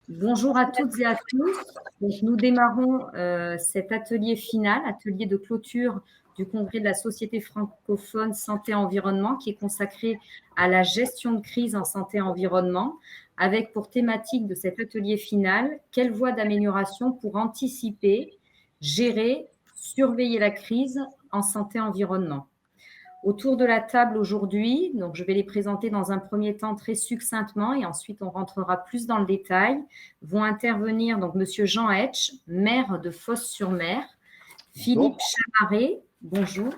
Bonjour à toutes et à tous. Donc, nous démarrons cet atelier final, atelier de clôture du congrès de la Société francophone santé-environnement qui est consacré à la gestion de crise en santé-environnement, avec pour thématique de cet atelier final, quelles voies d'amélioration pour anticiper, gérer, surveiller la crise en santé-environnement. Autour de la table aujourd'hui, donc je vais les présenter dans un premier temps très succinctement et ensuite on rentrera plus dans le détail, vont intervenir donc Monsieur Jean Etch, maire de Fos-sur-Mer, Philippe Chamaret, bonjour,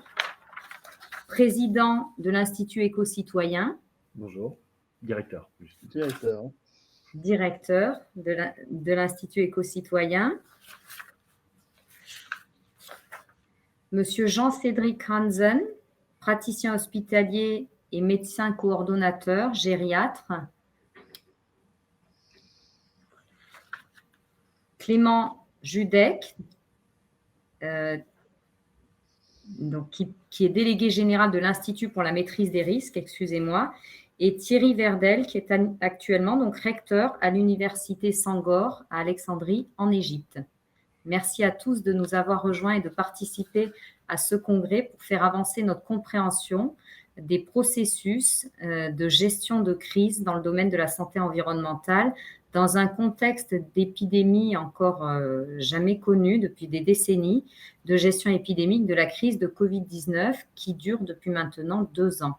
président de l'Institut Éco-Citoyen. Bonjour, directeur. Directeur de l'Institut Éco-Citoyen. Monsieur Jean-Cédric Ranzen, praticien hospitalier et médecin coordonnateur, gériatre. Clément Judec, donc, qui est délégué général de l'Institut pour la maîtrise des risques, excusez-moi, et Thierry Verdel, qui est actuellement donc recteur à l'Université Sangor à Alexandrie, en Égypte. Merci à tous de nous avoir rejoints et de participer à ce congrès pour faire avancer notre compréhension des processus de gestion de crise dans le domaine de la santé environnementale, dans un contexte d'épidémie encore jamais connu depuis des décennies, de gestion épidémique de la crise de Covid-19 qui dure depuis maintenant 2 ans.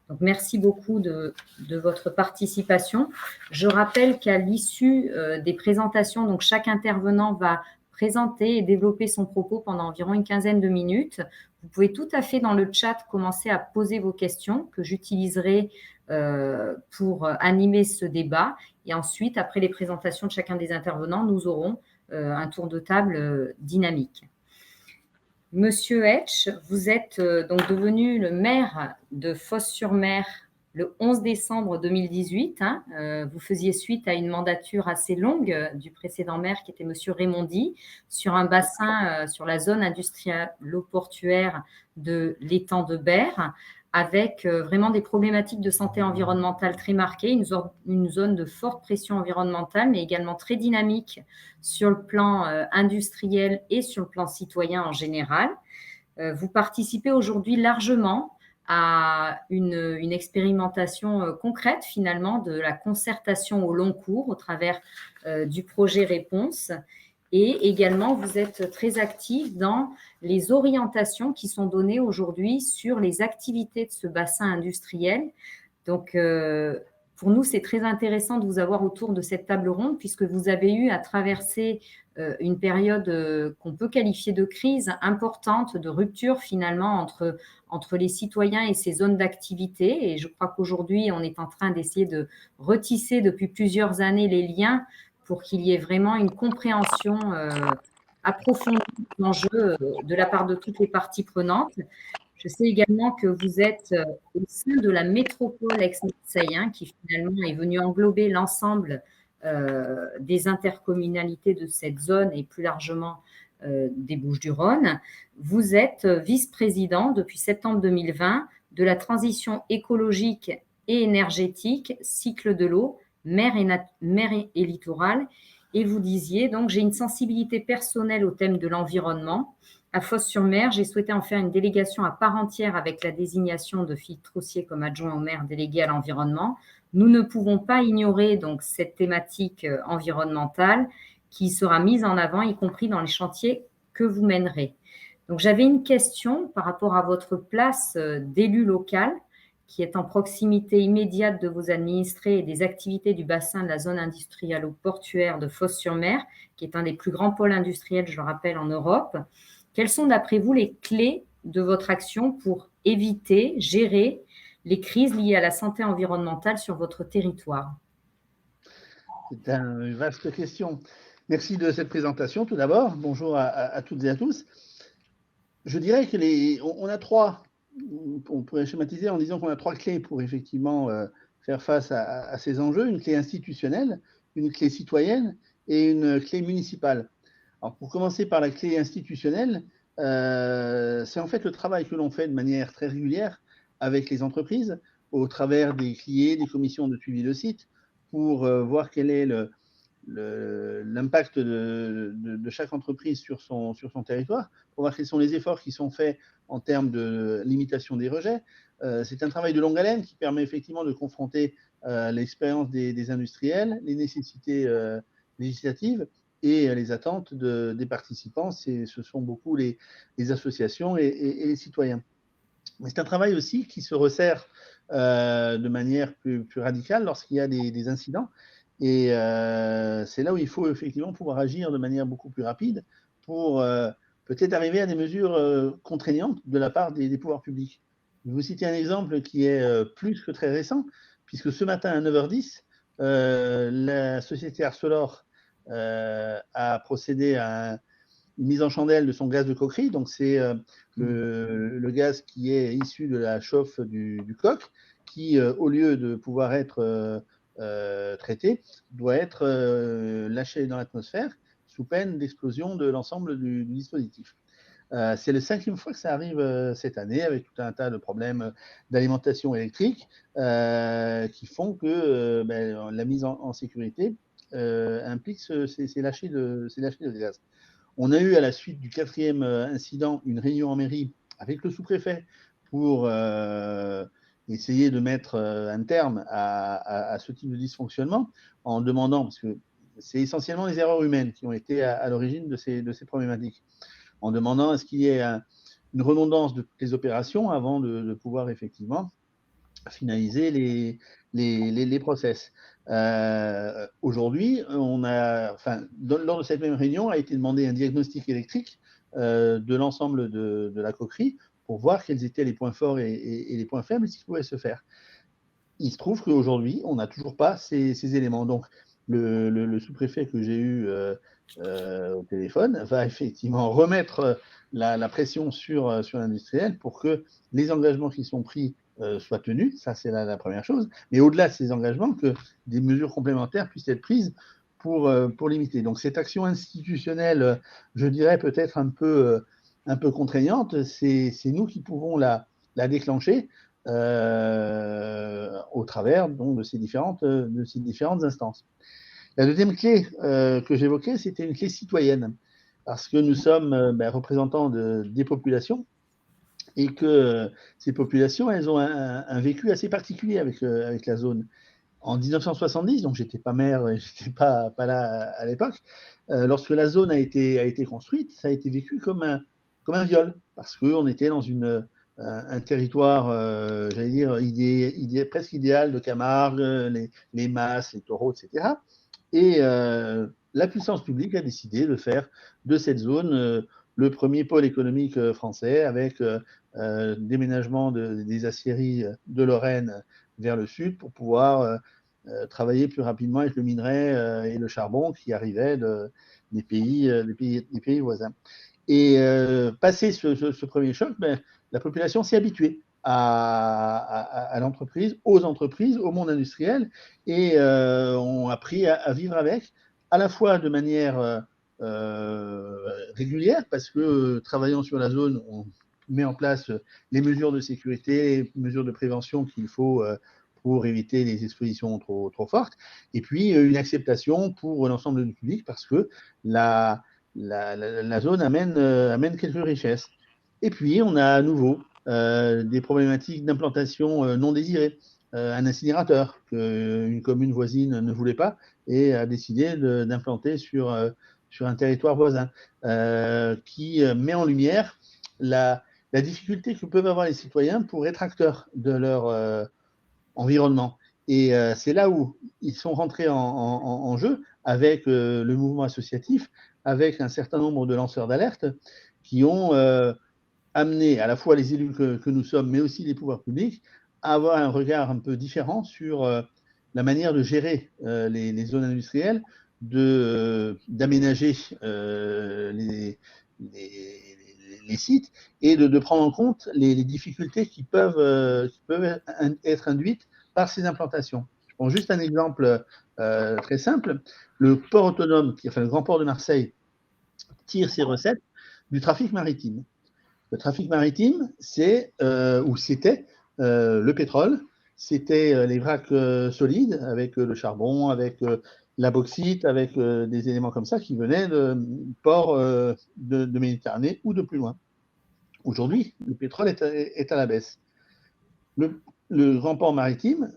Donc, merci beaucoup de votre participation. Je rappelle qu'à l'issue des présentations, donc chaque intervenant va présenter et développer son propos pendant environ une quinzaine de minutes. Vous pouvez tout à fait dans le chat commencer à poser vos questions que j'utiliserai pour animer ce débat. Et ensuite, après les présentations de chacun des intervenants, nous aurons un tour de table dynamique. Monsieur Etch, vous êtes donc devenu le maire de Fos-sur-Mer le 11 décembre 2018. Vous faisiez suite à une mandature assez longue du précédent maire qui était monsieur Raymondi sur un bassin, sur la zone industrialo-portuaire de l'étang de Berre, avec vraiment des problématiques de santé environnementale très marquées, une zone de forte pression environnementale, mais également très dynamique sur le plan industriel et sur le plan citoyen en général. Vous participez aujourd'hui largement à une expérimentation concrète finalement de la concertation au long cours au travers du projet Réponse. Et également, vous êtes très actif dans les orientations qui sont données aujourd'hui sur les activités de ce bassin industriel. Donc, pour nous, c'est très intéressant de vous avoir autour de cette table ronde puisque vous avez eu à traverser une période qu'on peut qualifier de crise importante, de rupture finalement entre les citoyens et ces zones d'activité. Et je crois qu'aujourd'hui, on est en train d'essayer de retisser depuis plusieurs années les liens pour qu'il y ait vraiment une compréhension approfondie de l'enjeu de la part de toutes les parties prenantes. Je sais également que vous êtes au sein de la métropole Aix-Marseille, qui finalement est venue englober l'ensemble des intercommunalités de cette zone et plus largement des Bouches-du-Rhône. Vous êtes vice-président depuis septembre 2020 de la transition écologique et énergétique, cycle de l'eau, mer et littoral. Et vous disiez, donc, j'ai une sensibilité personnelle au thème de l'environnement. À Fos-sur-Mer, j'ai souhaité en faire une délégation à part entière avec la désignation de Philippe Troussier comme adjoint au maire délégué à l'environnement. Nous ne pouvons pas ignorer donc cette thématique environnementale qui sera mise en avant, y compris dans les chantiers que vous mènerez. Donc, j'avais une question par rapport à votre place d'élu local, qui est en proximité immédiate de vos administrés et des activités du bassin de la zone industrialo-portuaire de Fos-sur-Mer, qui est un des plus grands pôles industriels, je le rappelle, en Europe. Quelles sont, d'après vous, les clés de votre action pour éviter, gérer les crises liées à la santé environnementale sur votre territoire? C'est une vaste question. Merci de cette présentation, tout d'abord. Bonjour à toutes et à tous. Je dirais on a on pourrait schématiser en disant qu'on a 3 clés pour effectivement faire face à ces enjeux. Une clé institutionnelle, une clé citoyenne et une clé municipale. Alors, pour commencer par la clé institutionnelle, c'est en fait le travail que l'on fait de manière très régulière avec les entreprises, au travers des CLIE, des commissions de suivi de site, pour voir quel est l'impact de chaque entreprise sur son territoire, pour voir quels sont les efforts qui sont faits en termes de limitation des rejets. C'est un travail de longue haleine qui permet effectivement de confronter l'expérience des industriels, les nécessités législatives et les attentes des participants. Ce sont beaucoup les associations et les citoyens. Mais c'est un travail aussi qui se resserre de manière plus radicale lorsqu'il y a des incidents. Et c'est là où il faut effectivement pouvoir agir de manière beaucoup plus rapide pour peut-être arriver à des mesures contraignantes de la part des pouvoirs publics. Je vais vous citer un exemple qui est plus que très récent, puisque ce matin à 9h10, la société Arcelor a procédé à une mise en chandelle de son gaz de coquerie. Donc c'est le gaz qui est issu de la chauffe du coq, qui au lieu de pouvoir être traité, doit être lâché dans l'atmosphère sous peine d'explosion de l'ensemble du dispositif. C'est la 5e fois que ça arrive cette année, avec tout un tas de problèmes d'alimentation électrique qui font que la mise en sécurité implique ces lâchers de gaz. On a eu à la suite du 4e incident une réunion en mairie avec le sous-préfet pour essayer de mettre un terme à ce type de dysfonctionnement, en demandant, parce que c'est essentiellement les erreurs humaines qui ont été à l'origine de ces problématiques, en demandant à ce qu'il y ait une redondance de toutes les opérations avant de pouvoir effectivement finaliser les process. Aujourd'hui, lors de cette même réunion, a été demandé un diagnostic électrique de l'ensemble de la coquerie pour voir quels étaient les points forts et les points faibles et ce qui pouvait se faire. Il se trouve qu'aujourd'hui, on n'a toujours pas ces éléments. Donc, le sous-préfet que j'ai eu au téléphone va effectivement remettre la pression sur l'industriel pour que les engagements qui sont pris soient tenus. Ça, c'est la première chose. Mais au-delà de ces engagements, que des mesures complémentaires puissent être prises pour limiter. Donc, cette action institutionnelle, je dirais peut-être un peu contraignante, c'est nous qui pouvons la déclencher au travers donc, de ces différentes instances. La deuxième clé que j'évoquais, c'était une clé citoyenne, parce que nous sommes représentants des populations et que ces populations, elles ont un vécu assez particulier avec la zone. En 1970, donc j'étais pas maire, j'étais pas là à l'époque, lorsque la zone a été construite, ça a été vécu comme un viol, parce qu'on était dans un territoire, j'allais dire, presque idéal de Camargue, les Masses, les taureaux, etc. Et la puissance publique a décidé de faire de cette zone le premier pôle économique français, avec déménagement des aciéries de Lorraine vers le sud pour pouvoir travailler plus rapidement avec le minerai et le charbon qui arrivaient des pays voisins. Et passé ce premier choc, la population s'est habituée à l'entreprise, aux entreprises, au monde industriel, et ont appris à vivre avec, à la fois de manière régulière, parce que travaillant sur la zone, on met en place les mesures de sécurité, les mesures de prévention qu'il faut pour éviter les expositions trop fortes, et puis une acceptation pour l'ensemble du public, parce que la zone amène quelques richesses. Et puis, on a à nouveau des problématiques d'implantation non désirées. Un incinérateur qu'une commune voisine ne voulait pas et a décidé d'implanter sur un territoire voisin, qui met en lumière la difficulté que peuvent avoir les citoyens pour être acteurs de leur environnement. Et c'est là où ils sont rentrés en jeu avec le mouvement associatif, avec un certain nombre de lanceurs d'alerte qui ont amené à la fois les élus que nous sommes, mais aussi les pouvoirs publics, à avoir un regard un peu différent sur la manière de gérer les zones industrielles, d'aménager les sites et de prendre en compte les difficultés qui peuvent être induites par ces implantations. Je prends juste un exemple très simple. Le port autonome, le Grand Port de Marseille, tire ses recettes du trafic maritime. Le trafic maritime, c'était le pétrole, c'était les vracs solides avec le charbon, avec la bauxite, avec des éléments comme ça qui venaient de ports de Méditerranée ou de plus loin. Aujourd'hui, le pétrole est à la baisse. Le grand port maritime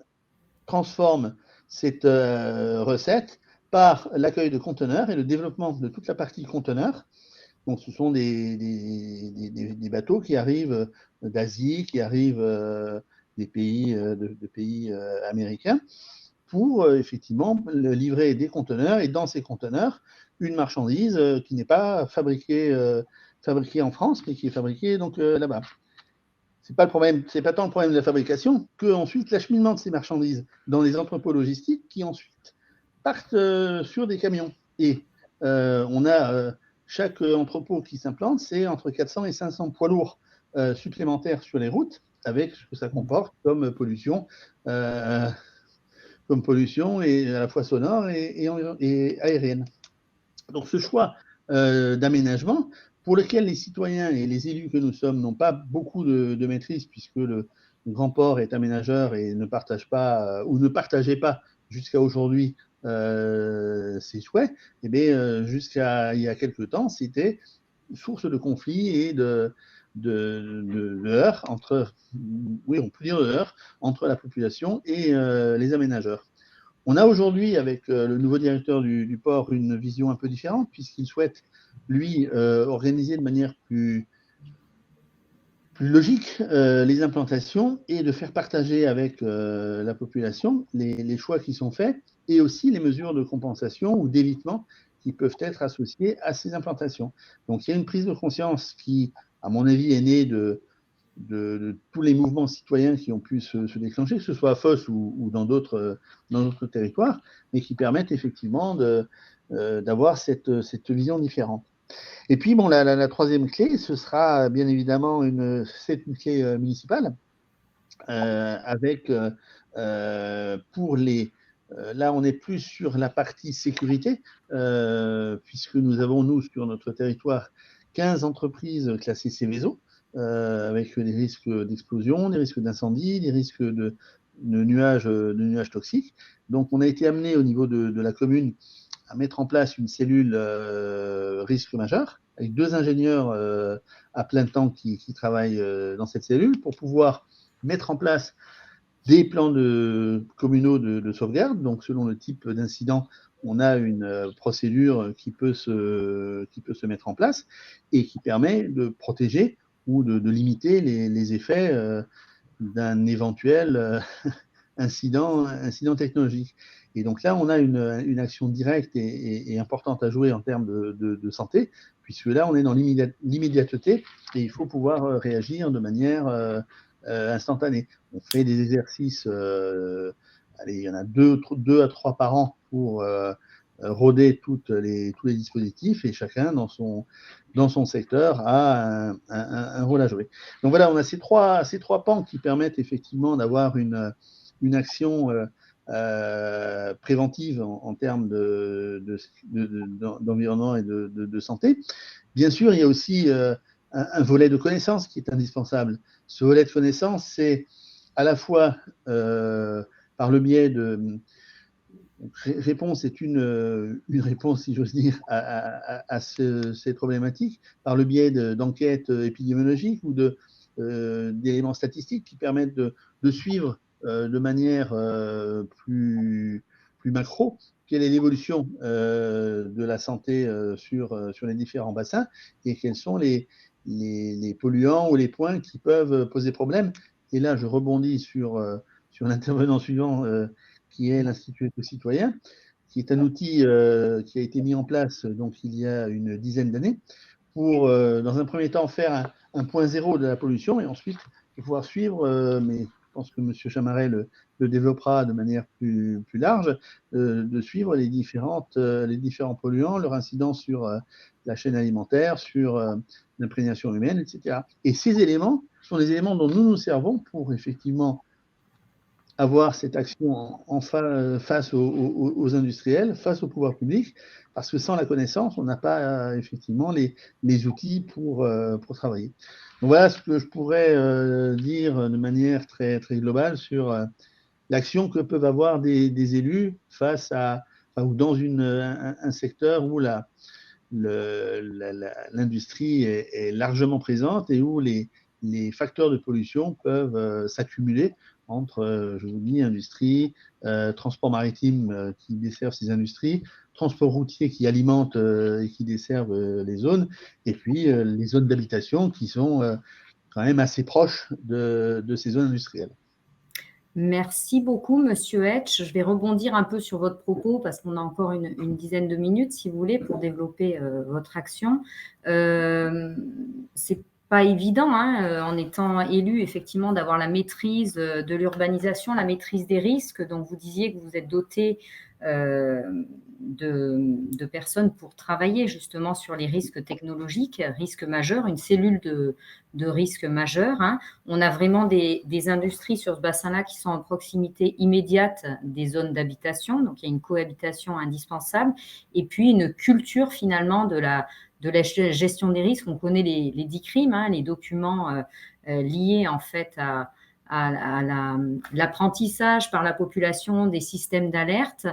transforme cette recette par l'accueil de conteneurs et le développement de toute la partie conteneurs. Donc, ce sont des bateaux qui arrivent d'Asie, qui arrivent des pays, de pays américains, pour effectivement livrer des conteneurs, et dans ces conteneurs, une marchandise qui n'est pas fabriquée en France, mais qui est fabriquée donc là-bas. C'est pas tant le problème de la fabrication que ensuite l'acheminement de ces marchandises dans les entrepôts logistiques qui ensuite partent sur des camions. Et on a chaque entrepôt qui s'implante, c'est entre 400 et 500 poids lourds supplémentaires sur les routes, avec ce que ça comporte comme pollution et à la fois sonore et aérienne. Donc ce choix d'aménagement, pour lequel les citoyens et les élus que nous sommes n'ont pas beaucoup de maîtrise, puisque le grand port est aménageur et ne partage pas, ou ne partageait pas jusqu'à aujourd'hui ses souhaits, et bien jusqu'à il y a quelques temps, c'était source de conflits et de heurts entre, oui, on peut dire de heurts entre la population et les aménageurs. On a aujourd'hui, avec le nouveau directeur du port, une vision un peu différente, puisqu'il souhaite, lui, organiser de manière plus logique les implantations et de faire partager avec la population les choix qui sont faits et aussi les mesures de compensation ou d'évitement qui peuvent être associées à ces implantations. Donc il y a une prise de conscience qui, à mon avis, est née de tous les mouvements citoyens qui ont pu se déclencher, que ce soit à Fos ou dans d'autres territoires, mais qui permettent effectivement d'avoir cette vision différente. Et puis, bon, la troisième clé, ce sera bien évidemment une clé municipale, avec pour les... là, on est plus sur la partie sécurité, puisque nous avons, nous, sur notre territoire, 15 entreprises classées Céveso, avec des risques d'explosion, des risques d'incendie, des risques de nuages toxiques. Donc, on a été amené au niveau de la commune à mettre en place une cellule risque majeur, avec 2 ingénieurs à plein temps qui travaillent dans cette cellule pour pouvoir mettre en place des plans communaux de sauvegarde. Donc, selon le type d'incident, on a une procédure qui peut se mettre en place et qui permet de protéger ou de limiter les effets d'un éventuel incident technologique. Et donc là, on a une action directe et importante à jouer en termes de santé, puisque là, on est dans l'immédiateté et il faut pouvoir réagir de manière instantanée. On fait des exercices, allez, il y en a 2 à 3 par an pour roder tous les dispositifs, et chacun dans son secteur a un rôle à jouer. Donc voilà, on a ces trois pans qui permettent effectivement d'avoir une action préventive en termes d'environnement et de santé. Bien sûr, il y a aussi un volet de connaissance qui est indispensable. Ce volet de connaissance, c'est à la fois par le biais de réponse est une réponse, si j'ose dire, à cette problématique, par le biais d'enquêtes épidémiologiques ou d'éléments statistiques qui permettent de suivre de manière plus macro quelle est l'évolution de la santé sur les différents bassins et quels sont les polluants ou les points qui peuvent poser problème. Et là, je rebondis sur l'intervenant suivant, qui est l'Institut éco-citoyen, qui est un outil qui a été mis en place donc il y a une dizaine d'années pour, dans un premier temps, faire un point zéro de la pollution et ensuite pouvoir suivre, mais je pense que M. Chamaret le développera de manière plus large, de suivre les différents polluants, leur incidence sur la chaîne alimentaire, sur l'imprégnation humaine, etc. Et ces éléments sont les éléments dont nous nous servons pour effectivement avoir cette action face aux industriels, face au pouvoir public, parce que sans la connaissance, on n'a pas effectivement les outils pour travailler. Donc voilà ce que je pourrais dire de manière très, très globale sur l'action que peuvent avoir des élus face à ou dans un secteur où l'industrie est largement présente et où les facteurs de pollution peuvent s'accumuler entre, je vous dis, industrie, transport maritime qui desservent ces industries, transport routier qui alimente et qui desservent les zones, et puis les zones d'habitation qui sont quand même assez proches de ces zones industrielles. Merci beaucoup, Monsieur Hetch. Je vais rebondir un peu sur votre propos parce qu'on a encore une dizaine de minutes, si vous voulez, pour développer votre action. C'est pas évident, hein, en étant élu, effectivement, d'avoir la maîtrise de l'urbanisation, la maîtrise des risques. Donc, vous disiez que vous êtes doté de personnes pour travailler justement sur les risques technologiques, risques majeurs, une cellule de risques majeurs. Hein. On a vraiment des industries sur ce bassin-là qui sont en proximité immédiate des zones d'habitation, donc il y a une cohabitation indispensable, et puis une culture finalement de la gestion des risques. On connaît les 10 crimes, hein, les documents liés en fait à l'apprentissage par la population des systèmes d'alerte.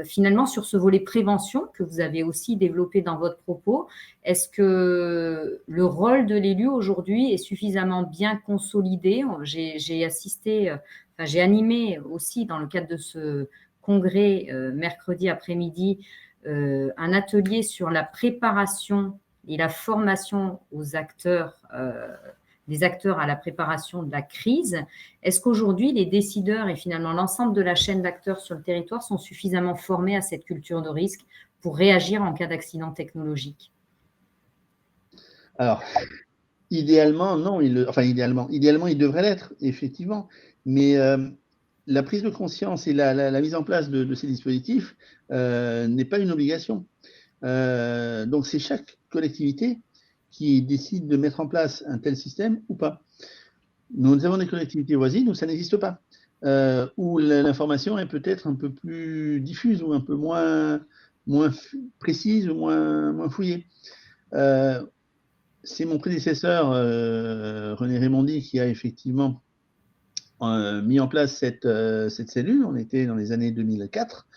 Finalement, sur ce volet prévention que vous avez aussi développé dans votre propos, est-ce que le rôle de l'élu aujourd'hui est suffisamment bien consolidé? J'ai assisté, j'ai animé aussi dans le cadre de ce congrès mercredi après-midi un atelier sur la préparation et la formation aux acteurs des acteurs à la préparation de la crise. Est-ce qu'aujourd'hui, les décideurs et finalement l'ensemble de la chaîne d'acteurs sur le territoire sont suffisamment formés à cette culture de risque pour réagir en cas d'accident technologique? Alors, idéalement, non. Idéalement, il devrait l'être, effectivement. Mais la prise de conscience et la mise en place de ces dispositifs n'est pas une obligation. Donc, c'est chaque collectivité qui décide de mettre en place un tel système ou pas. Nous avons des collectivités voisines où ça n'existe pas, où l'information est peut-être un peu plus diffuse ou un peu moins précise ou moins fouillée. C'est mon prédécesseur, René Raymondi, qui a effectivement mis en place cette cellule. On était dans les années 2004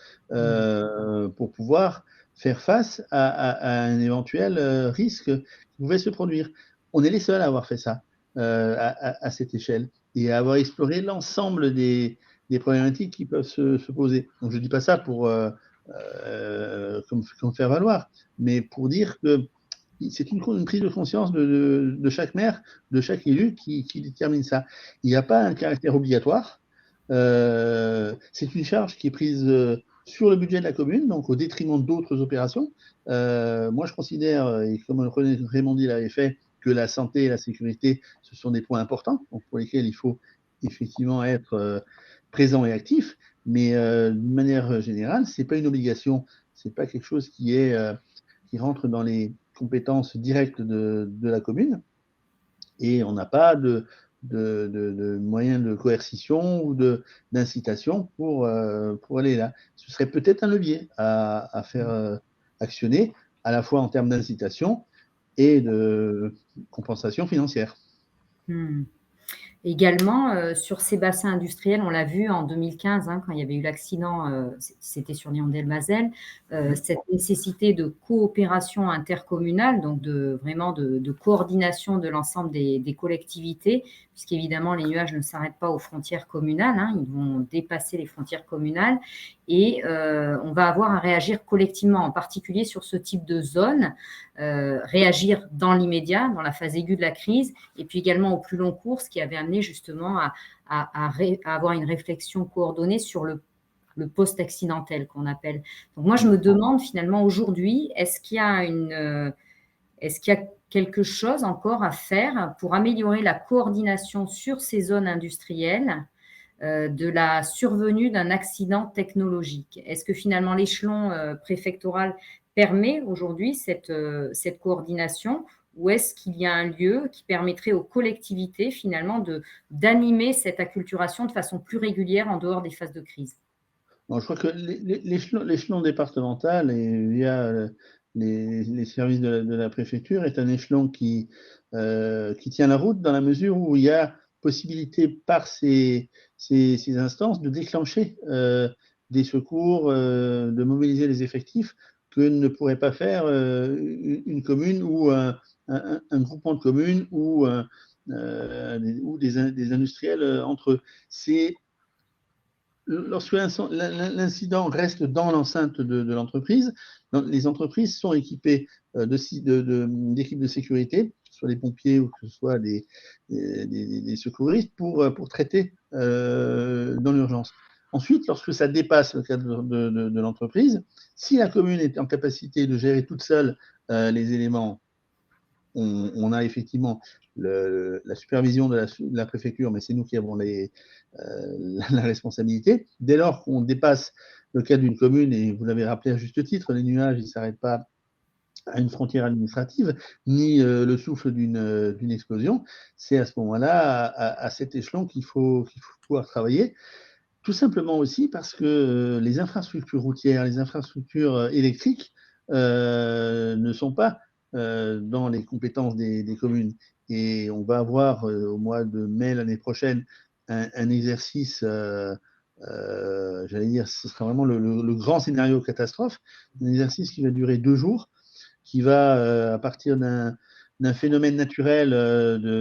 pour pouvoir faire face à un éventuel risque qui pouvait se produire. On est les seuls à avoir fait ça à cette échelle et à avoir exploré l'ensemble des problématiques qui peuvent se poser. Donc je ne dis pas ça pour comme faire valoir, mais pour dire que c'est une prise de conscience de chaque maire, de chaque élu qui détermine ça. Il n'y a pas un caractère obligatoire. C'est une charge qui est prise sur le budget de la commune, donc au détriment d'autres opérations. Moi, je considère, et comme René Raymondi l'avait fait, que la santé et la sécurité, ce sont des points importants, donc pour lesquels il faut effectivement être présent et actif. Mais d'une manière générale, ce n'est pas une obligation, ce n'est pas quelque chose qui rentre dans les compétences directes de la commune, et on n'a pas de moyens de coercition ou d'incitation pour aller là. Ce serait peut-être un levier à faire actionner, à la fois en termes d'incitation et de compensation financière. Également, sur ces bassins industriels, on l'a vu en 2015, hein, quand il y avait eu l'accident, c'était sur Lyon-Delmazel, cette nécessité de coopération intercommunale, donc vraiment de coordination de l'ensemble des collectivités, puisqu'évidemment, les nuages ne s'arrêtent pas aux frontières communales, hein, ils vont dépasser les frontières communales, et on va avoir à réagir collectivement, en particulier sur ce type de zone, réagir dans l'immédiat, dans la phase aiguë de la crise, et puis également au plus long cours, ce qui avait amené justement à avoir une réflexion coordonnée sur le post-accidentel qu'on appelle. Donc moi, je me demande finalement aujourd'hui, est-ce qu'il y a quelque chose encore à faire pour améliorer la coordination sur ces zones industrielles de la survenue d'un accident technologique? Est-ce que finalement l'échelon préfectoral permet aujourd'hui cette coordination, ou est-ce qu'il y a un lieu qui permettrait aux collectivités finalement d'animer cette acculturation de façon plus régulière en dehors des phases de crise? Bon, je crois que l'échelon départemental et via les services de la préfecture est un échelon qui tient la route dans la mesure où il y a possibilité par ces instances de déclencher des secours, de mobiliser les effectifs que ne pourrait pas faire une commune ou un groupement de communes ou des industriels entre eux. Lorsque l'incident reste dans l'enceinte de l'entreprise, les entreprises sont équipées d'équipes de sécurité, que ce soit des pompiers ou que ce soit des secouristes, pour traiter dans l'urgence. Ensuite, lorsque ça dépasse le cadre de l'entreprise, si la commune est en capacité de gérer toute seule les éléments, on a effectivement la supervision de la préfecture, mais c'est nous qui avons la responsabilité. Dès lors qu'on dépasse le cadre d'une commune, et vous l'avez rappelé à juste titre, les nuages, ils ne s'arrêtent pas à une frontière administrative, ni le souffle d'une explosion, c'est à ce moment-là, à cet échelon qu'il faut pouvoir travailler. Tout simplement aussi parce que les infrastructures routières, les infrastructures électriques ne sont pas dans les compétences des communes. Et on va avoir au mois de mai l'année prochaine un exercice, j'allais dire, ce sera vraiment le grand scénario catastrophe, un exercice qui va durer 2 jours, qui va, à partir d'un phénomène naturel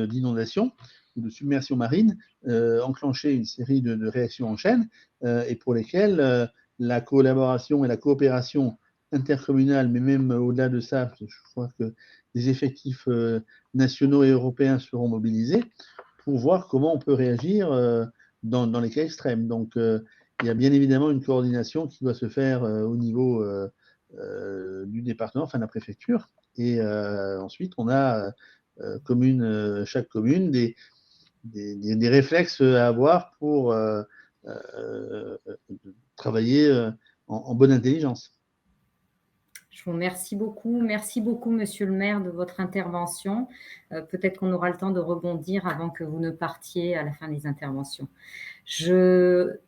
d'inondation ou de submersion marine, enclencher une série de réactions en chaîne et pour lesquelles la collaboration et la coopération intercommunale, mais même au-delà de ça, je crois que des effectifs nationaux et européens seront mobilisés pour voir comment on peut réagir dans les cas extrêmes. Donc, il y a bien évidemment une coordination qui doit se faire au niveau du département, enfin de la préfecture. Et ensuite, on a chaque commune des réflexes à avoir pour travailler en bonne intelligence. Je vous remercie beaucoup. Merci beaucoup, monsieur le maire, de votre intervention. Peut-être qu'on aura le temps de rebondir avant que vous ne partiez à la fin des interventions.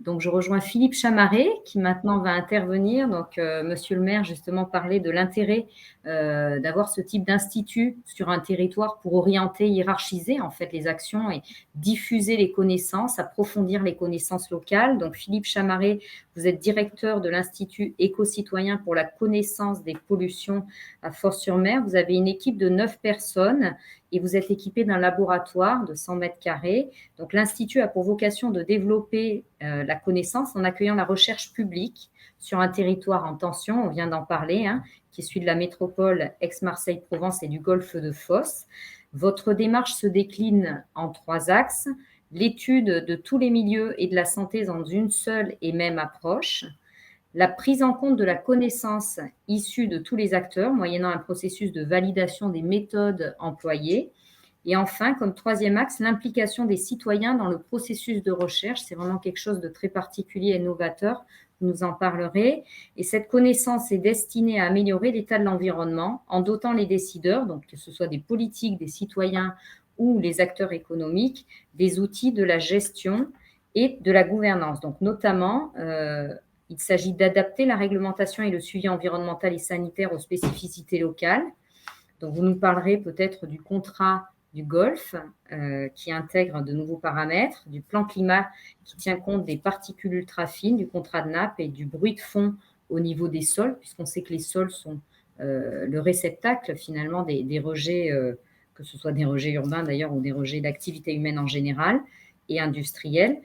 Donc, je rejoins Philippe Chamaret qui maintenant va intervenir. Donc, monsieur le maire, justement, parlait de l'intérêt d'avoir ce type d'institut sur un territoire pour orienter, hiérarchiser en fait les actions et diffuser les connaissances, approfondir les connaissances locales. Donc, Philippe Chamaret, vous êtes directeur de l'Institut éco-citoyen pour la connaissance des pollutions à Fos-sur-Mer. Vous avez une équipe de 9 personnes et vous êtes équipé d'un laboratoire de 100 mètres carrés. Donc, l'Institut a pour vocation de développer la connaissance en accueillant la recherche publique sur un territoire en tension, on vient d'en parler, qui est celui de la métropole Aix-Marseille-Provence et du golfe de Fos. Votre démarche se décline en 3 axes. L'étude de tous les milieux et de la santé dans une seule et même approche, la prise en compte de la connaissance issue de tous les acteurs, moyennant un processus de validation des méthodes employées, et enfin, comme 3e axe, l'implication des citoyens dans le processus de recherche. C'est vraiment quelque chose de très particulier et novateur, vous nous en parlerez. Et cette connaissance est destinée à améliorer l'état de l'environnement en dotant les décideurs, donc que ce soit des politiques, des citoyens ou les acteurs économiques, des outils de la gestion et de la gouvernance. Donc, notamment, il s'agit d'adapter la réglementation et le suivi environnemental et sanitaire aux spécificités locales. Donc, vous nous parlerez peut-être du contrat du Golfe qui intègre de nouveaux paramètres, du plan climat qui tient compte des particules ultra fines, du contrat de nappe et du bruit de fond au niveau des sols, puisqu'on sait que les sols sont le réceptacle finalement des rejets, que ce soit des rejets urbains d'ailleurs ou des rejets d'activité humaine en général et industriels.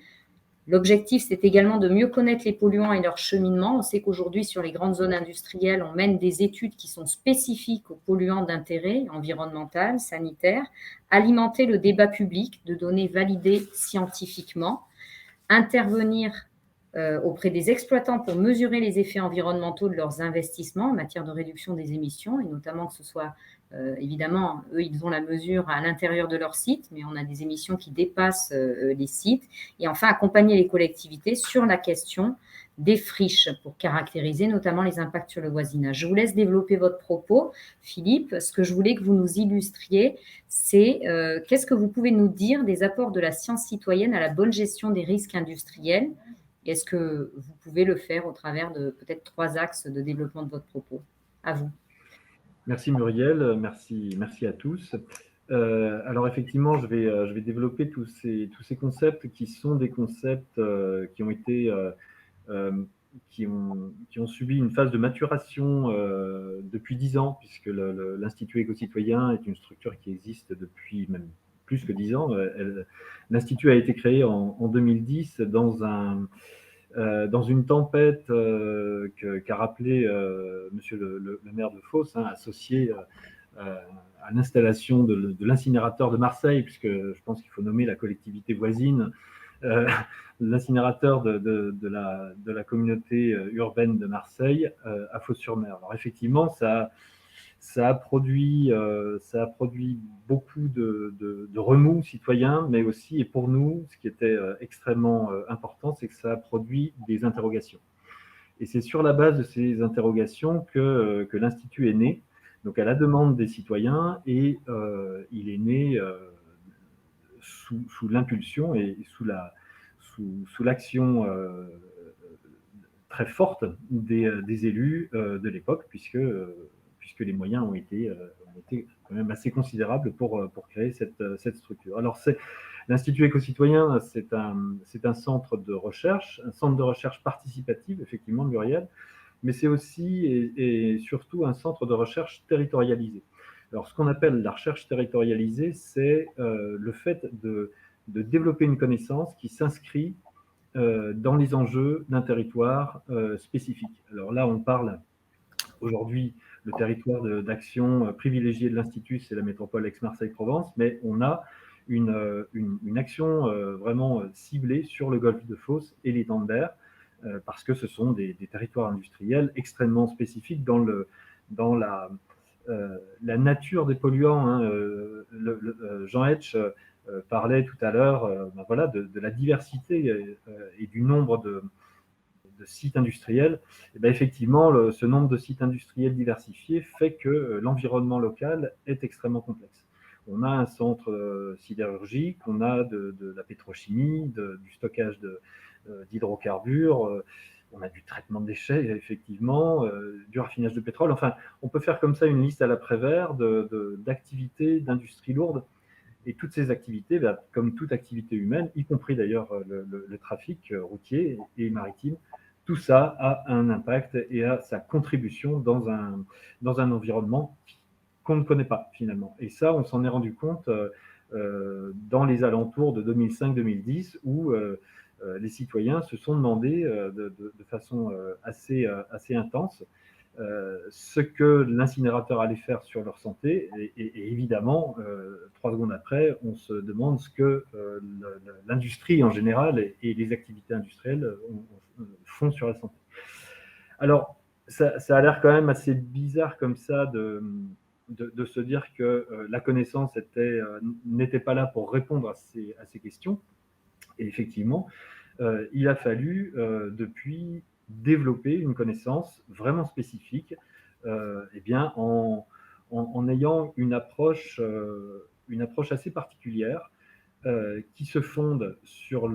L'objectif, c'est également de mieux connaître les polluants et leur cheminement. On sait qu'aujourd'hui, sur les grandes zones industrielles, on mène des études qui sont spécifiques aux polluants d'intérêt environnemental, sanitaire, alimenter le débat public de données validées scientifiquement, intervenir auprès des exploitants pour mesurer les effets environnementaux de leurs investissements en matière de réduction des émissions, et notamment que ce soit, évidemment, eux, ils ont la mesure à l'intérieur de leur site, mais on a des émissions qui dépassent les sites. Et enfin, accompagner les collectivités sur la question des friches pour caractériser notamment les impacts sur le voisinage. Je vous laisse développer votre propos, Philippe. Ce que je voulais que vous nous illustriez, c'est qu'est-ce que vous pouvez nous dire des apports de la science citoyenne à la bonne gestion des risques industriels? Est-ce que vous pouvez le faire au travers de peut-être 3 axes de développement de votre propos? À vous. Merci Muriel, merci à tous. Alors effectivement, je vais développer tous ces concepts qui sont des concepts qui ont été qui ont subi une phase de maturation depuis 10 ans, puisque l'Institut éco-citoyen est une structure qui existe depuis même plus que 10 ans. L'Institut a été créé en 2010 dans une tempête qu'a rappelé monsieur le maire de Fos, associé à l'installation de l'incinérateur de Marseille, puisque je pense qu'il faut nommer la collectivité voisine, l'incinérateur de la communauté urbaine de Marseille à Fos-sur-Mer. Alors effectivement, ça a produit beaucoup de remous citoyens, mais aussi, et pour nous, ce qui était extrêmement important, c'est que ça a produit des interrogations. Et c'est sur la base de ces interrogations que l'Institut est né, donc à la demande des citoyens, et il est né sous l'impulsion et sous l'action très forte des élus de l'époque, puisque les moyens ont été quand même assez considérables pour créer cette structure. Alors, l'Institut éco-citoyen, c'est un centre de recherche participative, effectivement, Muriel, mais c'est aussi et surtout un centre de recherche territorialisé. Alors, ce qu'on appelle la recherche territorialisée, c'est le fait de développer une connaissance qui s'inscrit dans les enjeux d'un territoire spécifique. Alors là, on parle aujourd'hui, le territoire d'action privilégié de l'Institut, c'est la métropole Aix-Marseille-Provence, mais on a une action vraiment ciblée sur le golfe de Fos et l'étang de Berre, parce que ce sont des territoires industriels extrêmement spécifiques dans la nature des polluants. Jean Hetch parlait tout à l'heure de la diversité et du nombre de sites industriels. Et bien effectivement, ce nombre de sites industriels diversifiés fait que l'environnement local est extrêmement complexe. On a un centre sidérurgique, on a de la pétrochimie, du stockage d'hydrocarbures, on a du traitement de déchets, effectivement, du raffinage de pétrole. Enfin, on peut faire comme ça une liste à l'après-vert d'activités, d'industries lourdes. Et toutes ces activités, comme toute activité humaine, y compris d'ailleurs le trafic routier et maritime, tout ça a un impact et a sa contribution dans un environnement qu'on ne connaît pas finalement. Et ça, on s'en est rendu compte dans les alentours de 2005-2010, où les citoyens se sont demandé de façon assez intense ce que l'incinérateur allait faire sur leur santé, et évidemment, 3 secondes après, on se demande ce que l'industrie en général et les activités industrielles font sur la santé. Alors, ça a l'air quand même assez bizarre comme ça de se dire que la connaissance n'était pas là pour répondre à ces questions. Et effectivement, il a fallu depuis développer une connaissance vraiment spécifique, en ayant une approche assez particulière qui se fonde sur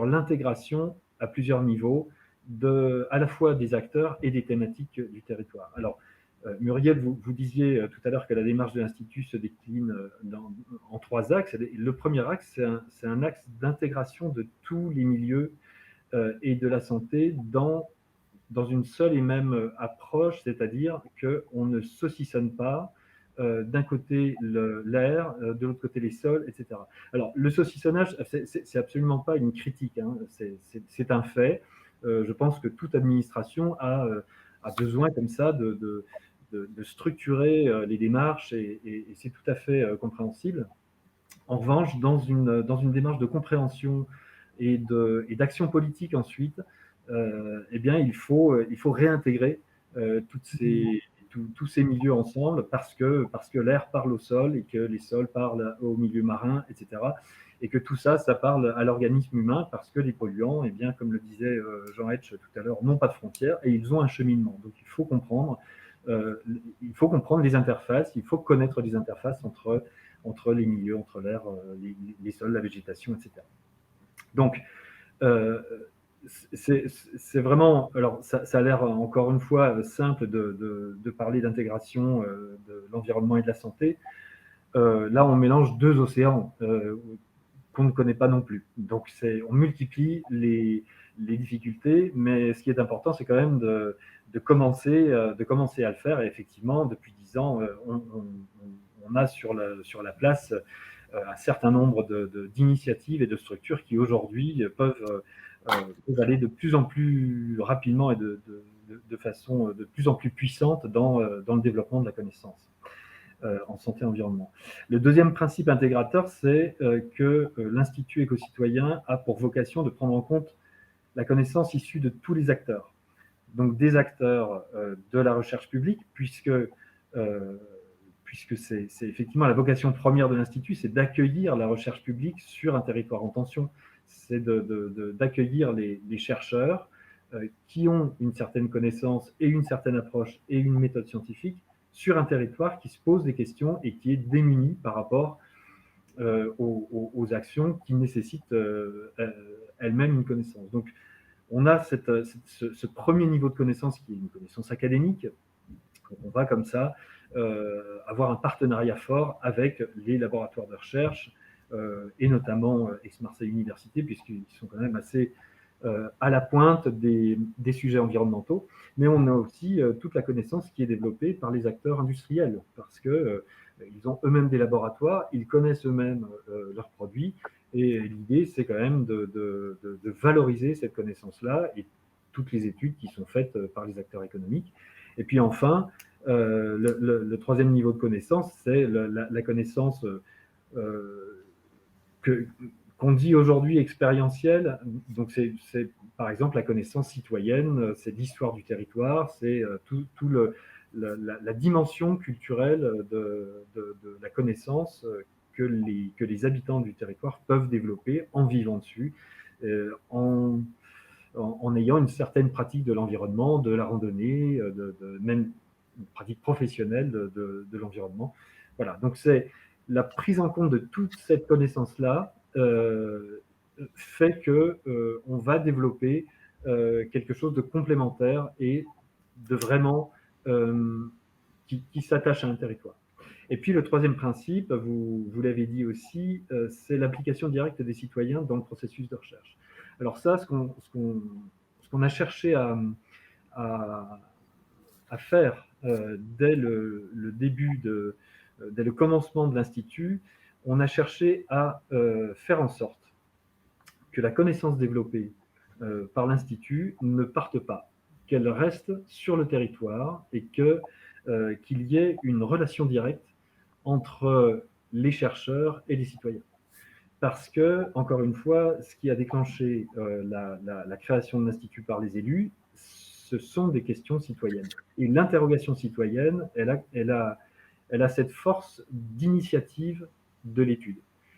l'intégration à plusieurs niveaux à la fois des acteurs et des thématiques du territoire. Alors, Muriel, vous disiez tout à l'heure que la démarche de l'Institut se décline en 3 axes. Le premier axe, c'est un axe d'intégration de tous les milieux et de la santé dans une seule et même approche, c'est-à-dire qu'on ne saucissonne pas d'un côté l'air, de l'autre côté les sols, etc. Alors, le saucissonnage, c'est absolument pas une critique, c'est un fait. Je pense que toute administration a besoin comme ça de structurer les démarches, et c'est tout à fait compréhensible. En revanche, dans une démarche de compréhension et d'action politique ensuite, il faut réintégrer tous ces milieux ensemble, parce que l'air parle au sol et que les sols parlent au milieu marin, etc. Et que tout ça parle à l'organisme humain, parce que les polluants, comme le disait Jean Hetch tout à l'heure, n'ont pas de frontières et ils ont un cheminement. Donc il faut comprendre les interfaces, il faut connaître les interfaces entre les milieux, entre l'air, les sols, la végétation, etc. Donc, c'est vraiment, alors ça a l'air encore une fois simple de parler d'intégration de l'environnement et de la santé. Là, on mélange 2 océans. qu'on ne connaît pas non plus. Donc, on multiplie les difficultés, mais ce qui est important, c'est quand même de commencer à le faire. Et effectivement, depuis 10 ans, on a sur la place un certain nombre d'initiatives et de structures qui aujourd'hui peuvent aller de plus en plus rapidement et de façon de plus en plus puissante dans le développement de la connaissance en santé-environnement. Le deuxième principe intégrateur, c'est que l'Institut éco-citoyen a pour vocation de prendre en compte la connaissance issue de tous les acteurs. Donc des acteurs de la recherche publique, puisque c'est effectivement la vocation première de l'Institut, c'est d'accueillir la recherche publique sur un territoire en tension. C'est d'accueillir les chercheurs qui ont une certaine connaissance et une certaine approche et une méthode scientifique sur un territoire qui se pose des questions et qui est démuni par rapport aux actions qui nécessitent elles-mêmes une connaissance. Donc, on a ce premier niveau de connaissance qui est une connaissance académique. On va comme ça avoir un partenariat fort avec les laboratoires de recherche et notamment Aix-Marseille Université, puisqu'ils sont quand même assez à la pointe des sujets environnementaux. Mais on a aussi toute la connaissance qui est développée par les acteurs industriels, parce qu'ils ont eux-mêmes des laboratoires, ils connaissent eux-mêmes leurs produits, et l'idée, c'est quand même de valoriser cette connaissance-là et toutes les études qui sont faites par les acteurs économiques. Et puis enfin, le troisième niveau de connaissance, c'est la connaissance qu'on dit aujourd'hui expérientielle. Donc c'est par exemple la connaissance citoyenne, c'est l'histoire du territoire, c'est la dimension culturelle de la connaissance que les habitants du territoire peuvent développer en vivant dessus, en ayant une certaine pratique de l'environnement, de la randonnée, même une pratique professionnelle de l'environnement. Voilà, donc c'est la prise en compte de toute cette connaissance-là fait qu'on va développer quelque chose de complémentaire et de vraiment qui s'attache à un territoire. Et puis le troisième principe, vous l'avez dit aussi, c'est l'implication directe des citoyens dans le processus de recherche. Alors ça, ce qu'on a cherché à faire dès le début, dès le commencement de l'Institut, on a cherché à faire en sorte que la connaissance développée par l'Institut ne parte pas, qu'elle reste sur le territoire et qu'il y ait une relation directe entre les chercheurs et les citoyens. Parce que, encore une fois, ce qui a déclenché la création de l'Institut par les élus, ce sont des questions citoyennes. Et l'interrogation citoyenne, elle a cette force d'initiative de l'étude.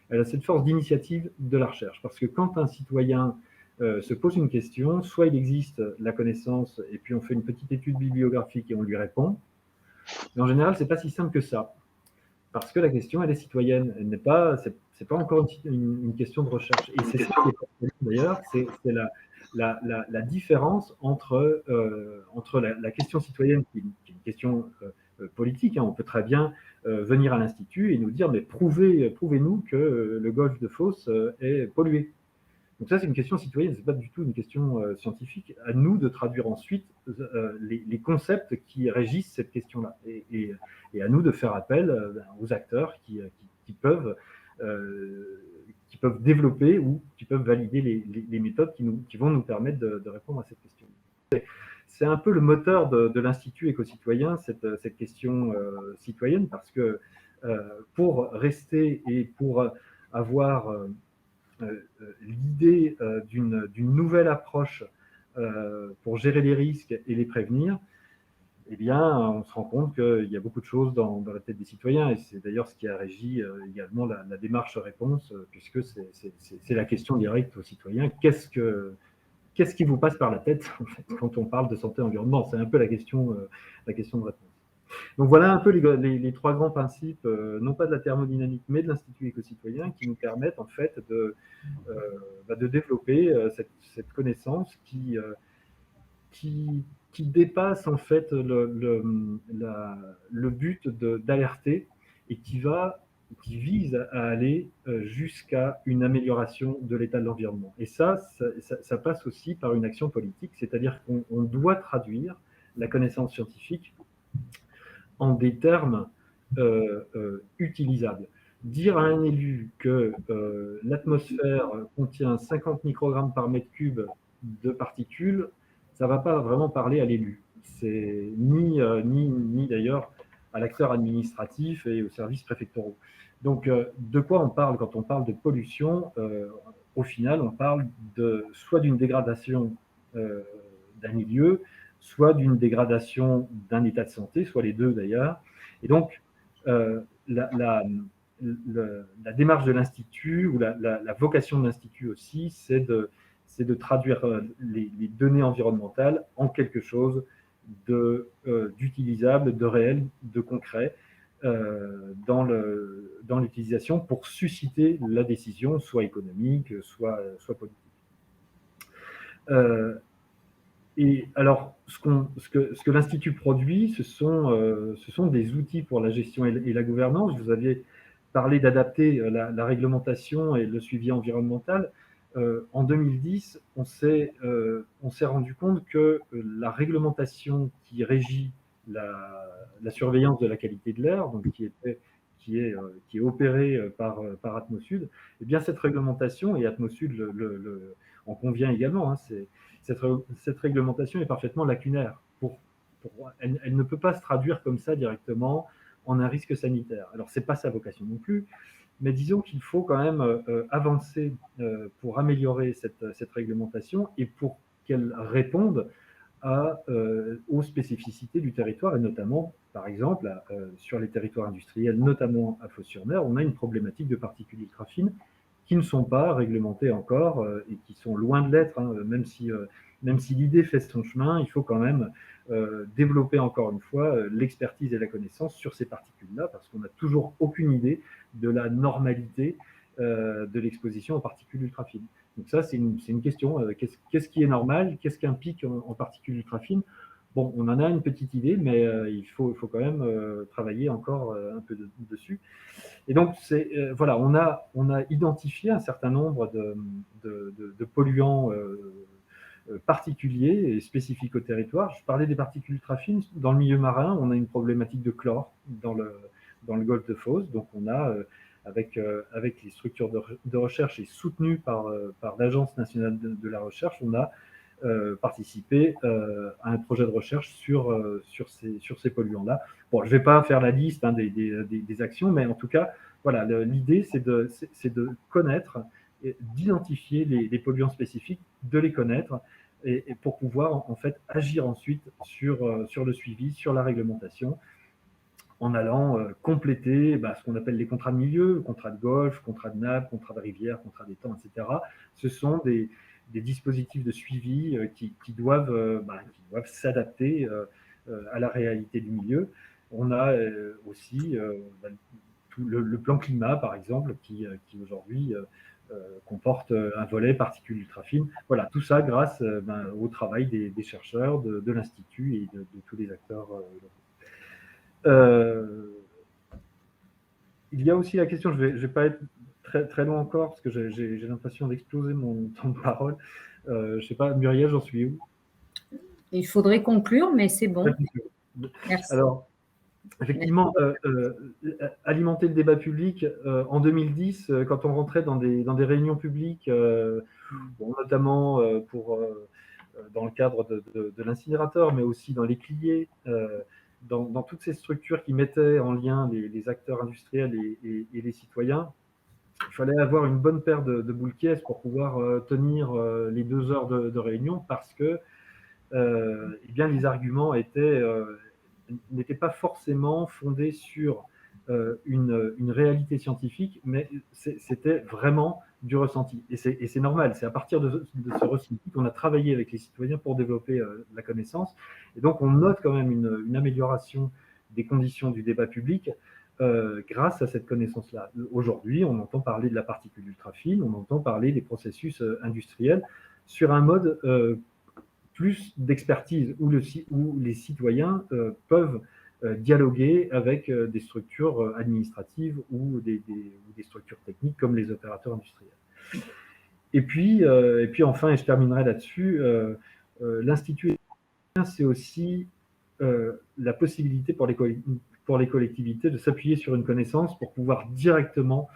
Elle a cette force d'initiative de la recherche. Parce que quand un citoyen se pose une question, soit il existe la connaissance et puis on fait une petite étude bibliographique et on lui répond. Mais en général, ce n'est pas si simple que ça. Parce que la question, elle est citoyenne. Elle n'est pas, c'est pas encore une question de recherche. Et c'est ça qui est d'ailleurs, c'est la différence entre la question citoyenne, qui est une question politique. Hein. On peut très bien venir à l'Institut et nous dire, mais prouvez-nous que le golfe de Fos est pollué. Donc ça, c'est une question citoyenne, ce n'est pas du tout une question scientifique. À nous de traduire ensuite les concepts qui régissent cette question-là. Et à nous de faire appel aux acteurs qui peuvent développer ou qui peuvent valider les méthodes qui vont nous permettre de répondre à cette question. C'est un peu le moteur de l'Institut éco-citoyen, cette question citoyenne, parce que pour rester et pour avoir l'idée d'une nouvelle approche pour gérer les risques et les prévenir, eh bien, on se rend compte qu'il y a beaucoup de choses dans la tête des citoyens, et c'est d'ailleurs ce qui a régi également la démarche réponse, puisque c'est la question directe aux citoyens. Qu'est-ce qui vous passe par la tête en fait, quand on parle de santé-environnement? C'est un peu la question de réponse. Donc voilà un peu les trois grands principes, non pas de la thermodynamique, mais de l'Institut éco-citoyen, qui nous permettent en fait de développer cette connaissance qui dépasse en fait le but d'alerter et qui va qui vise à aller jusqu'à une amélioration de l'état de l'environnement. Et ça passe aussi par une action politique, c'est-à-dire qu'on doit traduire la connaissance scientifique en des termes utilisables. Dire à un élu que l'atmosphère contient 50 microgrammes par mètre cube de particules, ça ne va pas vraiment parler à l'élu. C'est ni d'ailleurs à l'acteur administratif et aux services préfectoraux. Donc, de quoi on parle quand on parle de pollution? Au final, on parle soit d'une dégradation d'un milieu, soit d'une dégradation d'un état de santé, soit les deux d'ailleurs. Et donc, la démarche de l'Institut, ou la vocation de l'Institut aussi, c'est de traduire les données environnementales en quelque chose d'utilisable, de réel, de concret, dans l'utilisation pour susciter la décision, soit économique, soit politique. Et alors, ce que l'Institut produit, ce sont des outils pour la gestion et la gouvernance. Vous aviez parlé d'adapter la réglementation et le suivi environnemental. En 2010, on s'est rendu compte que la réglementation qui régit la surveillance de la qualité de l'air, donc qui est opérée par Atmosud, eh bien cette réglementation, et Atmosud en convient également, hein, cette réglementation est parfaitement lacunaire. Elle ne peut pas se traduire comme ça directement en un risque sanitaire. Alors, ce n'est pas sa vocation non plus, mais disons qu'il faut quand même avancer pour améliorer cette réglementation et pour qu'elle réponde aux spécificités du territoire, et notamment, par exemple, sur les territoires industriels, notamment à Fos-sur-Mer, on a une problématique de particules ultra fines qui ne sont pas réglementées encore et qui sont loin de l'être, hein, même si l'idée fait son chemin, il faut quand même développer encore une fois l'expertise et la connaissance sur ces particules-là, parce qu'on n'a toujours aucune idée de la normalité de l'exposition aux particules ultra fines. Donc ça, c'est une question. Qu'est-ce qui est normal? Qu'est-ce qu'un pic en particules ultra fines? Bon, on en a une petite idée, mais il faut quand même travailler encore un peu dessus. Et donc, voilà, on a identifié un certain nombre de polluants particuliers et spécifiques au territoire. Je parlais des particules ultra fines. Dans le milieu marin, on a une problématique de chlore dans le golfe de Fos. Donc, on a, avec les structures de recherche et soutenues par l'Agence nationale de la recherche, on a participé à un projet de recherche sur ces polluants-là. Bon, je ne vais pas faire la liste des actions, mais en tout cas, voilà, l'idée, c'est de connaître, d'identifier les polluants spécifiques, de les connaître, et pour pouvoir en fait agir ensuite sur le suivi, sur la réglementation, en allant compléter ce qu'on appelle les contrats de milieu, contrats de golfe, contrats de nappe, contrats de rivière, contrats d'étang, etc. Ce sont des dispositifs de suivi qui doivent s'adapter à la réalité du milieu. On a aussi tout le plan climat, par exemple, qui aujourd'hui comporte un volet particules ultra fines. Voilà, tout ça grâce au travail des chercheurs, de l'Institut et de tous les acteurs locaux. Il y a aussi la question, je vais pas être très, très long encore, parce que j'ai l'impression d'exploser mon temps de parole. Je ne sais pas, Muriel, j'en suis où? Il faudrait conclure, mais c'est bon. Merci. Alors, effectivement, alimenter le débat public, en 2010, quand on rentrait dans des réunions publiques, notamment dans le cadre de l'incinérateur, mais aussi dans les cliers, dans toutes ces structures qui mettaient en lien les acteurs industriels et les citoyens, il fallait avoir une bonne paire de boules caisses pour pouvoir tenir les 2 heures de réunion, parce que les arguments n'étaient pas forcément fondés sur une réalité scientifique, mais c'était vraiment du ressenti. Et c'est normal, c'est à partir de ce ressenti qu'on a travaillé avec les citoyens pour développer la connaissance. Et donc, on note quand même une amélioration des conditions du débat public grâce à cette connaissance-là. Aujourd'hui, on entend parler de la particule ultra fine, on entend parler des processus industriels sur un mode plus d'expertise où les citoyens peuvent dialoguer avec des structures administratives ou des structures techniques comme les opérateurs industriels. Et puis enfin, et je terminerai là-dessus, l'Institut, c'est aussi la possibilité pour les collectivités de s'appuyer sur une connaissance pour pouvoir directement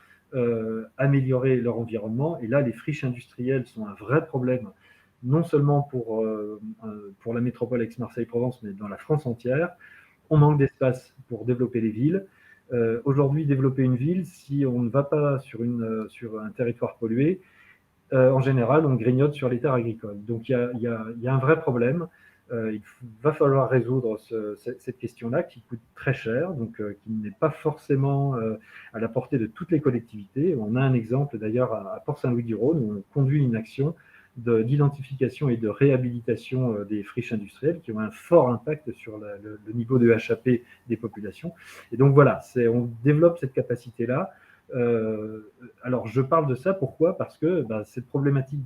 améliorer leur environnement. Et là, les friches industrielles sont un vrai problème, non seulement pour la métropole Aix-Marseille-Provence, mais dans la France entière. On manque d'espace pour développer les villes. Aujourd'hui, développer une ville, si on ne va pas sur un territoire pollué, en général, on grignote sur les terres agricoles. Donc, il y a un vrai problème. Il va falloir résoudre cette question-là qui coûte très cher, donc qui n'est pas forcément à la portée de toutes les collectivités. On a un exemple d'ailleurs à Port-Saint-Louis-du-Rhône où on conduit une action d'identification et de réhabilitation des friches industrielles qui ont un fort impact sur le niveau de HAP des populations. Et donc voilà, on développe cette capacité-là. Alors je parle de ça, pourquoi ? Parce que cette problématique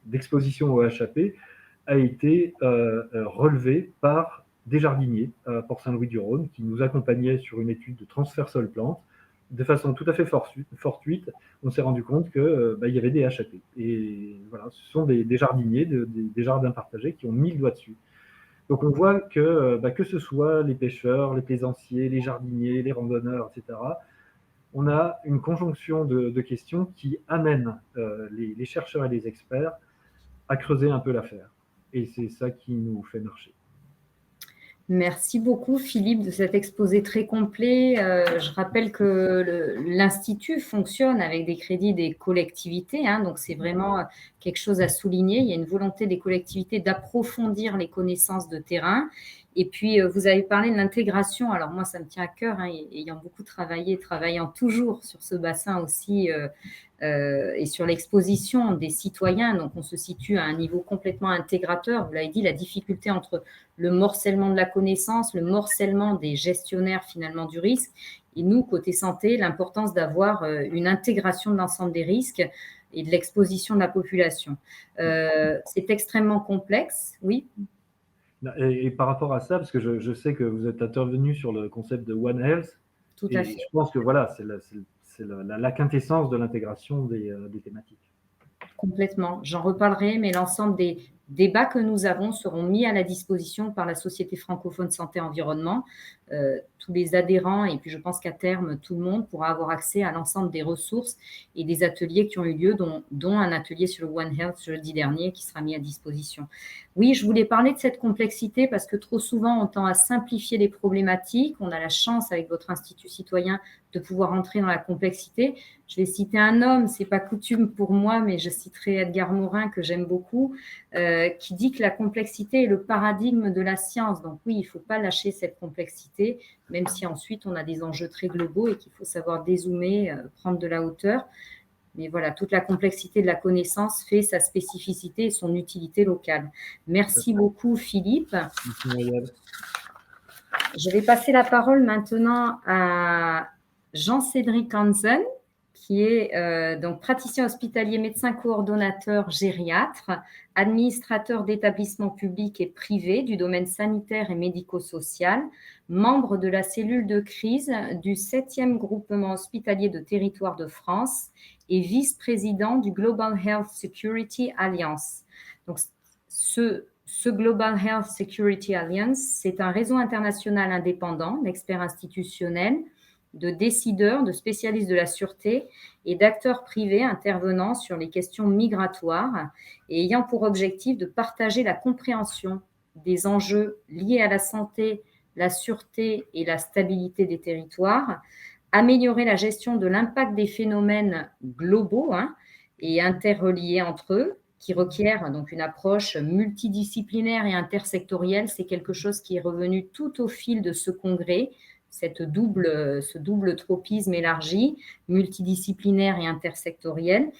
d'exposition au HAP a été relevée par des jardiniers à Port-Saint-Louis-du-Rhône qui nous accompagnaient sur une étude de transfert sol-plante. De façon tout à fait fortuite, on s'est rendu compte qu'il y avait des HAP. Et voilà, ce sont des jardiniers, des jardins partagés qui ont mis le doigt dessus. Donc on voit que ce soit les pêcheurs, les plaisanciers, les jardiniers, les randonneurs, etc., on a une conjonction de questions qui amènent les chercheurs et les experts à creuser un peu l'affaire. Et c'est ça qui nous fait marcher. Merci beaucoup Philippe de cet exposé très complet. Je rappelle que l'Institut fonctionne avec des crédits des collectivités, donc c'est vraiment quelque chose à souligner. Il y a une volonté des collectivités d'approfondir les connaissances de terrain. Et puis, vous avez parlé de l'intégration. Alors moi, ça me tient à cœur, ayant beaucoup travaillant toujours sur ce bassin aussi et sur l'exposition des citoyens. Donc, on se situe à un niveau complètement intégrateur. Vous l'avez dit, la difficulté entre le morcellement de la connaissance, le morcellement des gestionnaires finalement du risque. Et nous, côté santé, l'importance d'avoir une intégration de l'ensemble des risques et de l'exposition de la population. C'est extrêmement complexe, oui. Et par rapport à ça, parce que je sais que vous êtes intervenu sur le concept de One Health, tout à fait. Je pense que voilà, c'est la quintessence de l'intégration des thématiques. Complètement. J'en reparlerai, mais l'ensemble des débats que nous avons seront mis à la disposition par la Société francophone santé-environnement. Tous les adhérents, et puis je pense qu'à terme, tout le monde pourra avoir accès à l'ensemble des ressources et des ateliers qui ont eu lieu, dont un atelier sur le One Health jeudi dernier qui sera mis à disposition. Oui, je voulais parler de cette complexité parce que trop souvent, on tend à simplifier les problématiques. On a la chance, avec votre Institut citoyen, de pouvoir entrer dans la complexité. Je vais citer un homme, ce n'est pas coutume pour moi, mais je citerai Edgar Morin, que j'aime beaucoup, qui dit que la complexité est le paradigme de la science. Donc oui, il ne faut pas lâcher cette complexité, même si ensuite on a des enjeux très globaux et qu'il faut savoir dézoomer, prendre de la hauteur. Mais voilà, toute la complexité de la connaissance fait sa spécificité et son utilité locale. Merci beaucoup, Philippe. Je vais passer la parole maintenant à Jean-Cédric Hansen, qui est donc praticien hospitalier, médecin coordonnateur gériatre, administrateur d'établissements publics et privés du domaine sanitaire et médico-social, membre de la cellule de crise du 7e groupement hospitalier de territoire de France et vice-président du Global Health Security Alliance. Donc, ce Global Health Security Alliance, c'est un réseau international indépendant d'experts institutionnels, de décideurs, de spécialistes de la sûreté et d'acteurs privés intervenant sur les questions migratoires et ayant pour objectif de partager la compréhension des enjeux liés à la santé, la sûreté et la stabilité des territoires, améliorer la gestion de l'impact des phénomènes globaux et interreliés entre eux, qui requiert donc une approche multidisciplinaire et intersectorielle. C'est quelque chose qui est revenu tout au fil de ce congrès, ce double tropisme élargi, multidisciplinaire et intersectoriel.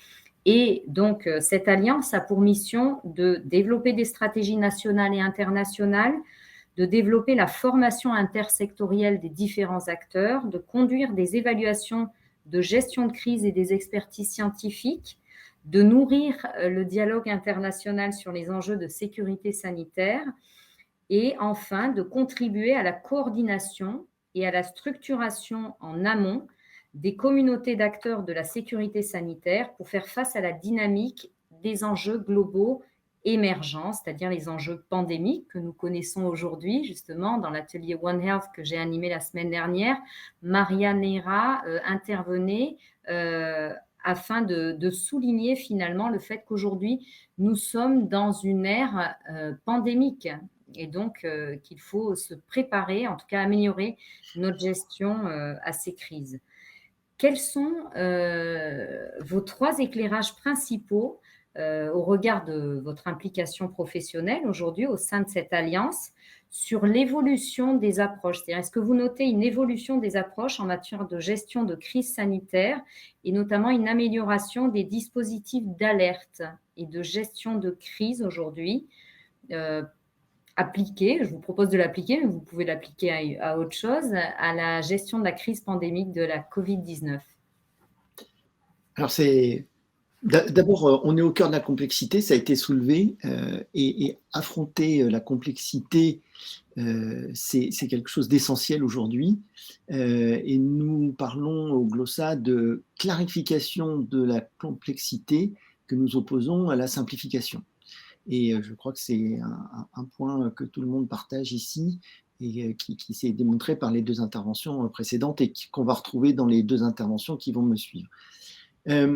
Et donc, cette alliance a pour mission de développer des stratégies nationales et internationales, de développer la formation intersectorielle des différents acteurs, de conduire des évaluations de gestion de crise et des expertises scientifiques, de nourrir le dialogue international sur les enjeux de sécurité sanitaire et enfin de contribuer à la coordination et à la structuration en amont des communautés d'acteurs de la sécurité sanitaire pour faire face à la dynamique des enjeux globaux émergents, c'est-à-dire les enjeux pandémiques que nous connaissons aujourd'hui, justement, dans l'atelier One Health que j'ai animé la semaine dernière. Maria Neira intervenait afin de souligner finalement le fait qu'aujourd'hui, nous sommes dans une ère pandémique et donc qu'il faut se préparer, en tout cas améliorer notre gestion à ces crises. Quels sont vos 3 éclairages principaux au regard de votre implication professionnelle aujourd'hui au sein de cette alliance sur l'évolution des approches? C'est-à-dire, est-ce que vous notez une évolution des approches en matière de gestion de crise sanitaire et notamment une amélioration des dispositifs d'alerte et de gestion de crise aujourd'hui appliquée, je vous propose de l'appliquer, mais vous pouvez l'appliquer à autre chose, à la gestion de la crise pandémique de la Covid-19? Alors, d'abord, on est au cœur de la complexité, ça a été soulevé, et affronter la complexité, c'est quelque chose d'essentiel aujourd'hui. Et nous parlons au Glossa de clarification de la complexité que nous opposons à la simplification. Et je crois que c'est un point que tout le monde partage ici et qui s'est démontré par les 2 interventions précédentes et qu'on va retrouver dans les 2 interventions qui vont me suivre. Mais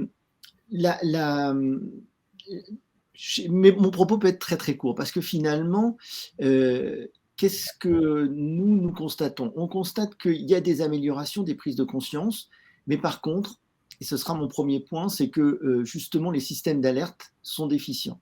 mon propos peut être très très court parce que finalement, qu'est-ce que nous constatons? On constate qu'il y a des améliorations des prises de conscience, mais par contre, et ce sera mon premier point, c'est que justement les systèmes d'alerte sont déficients.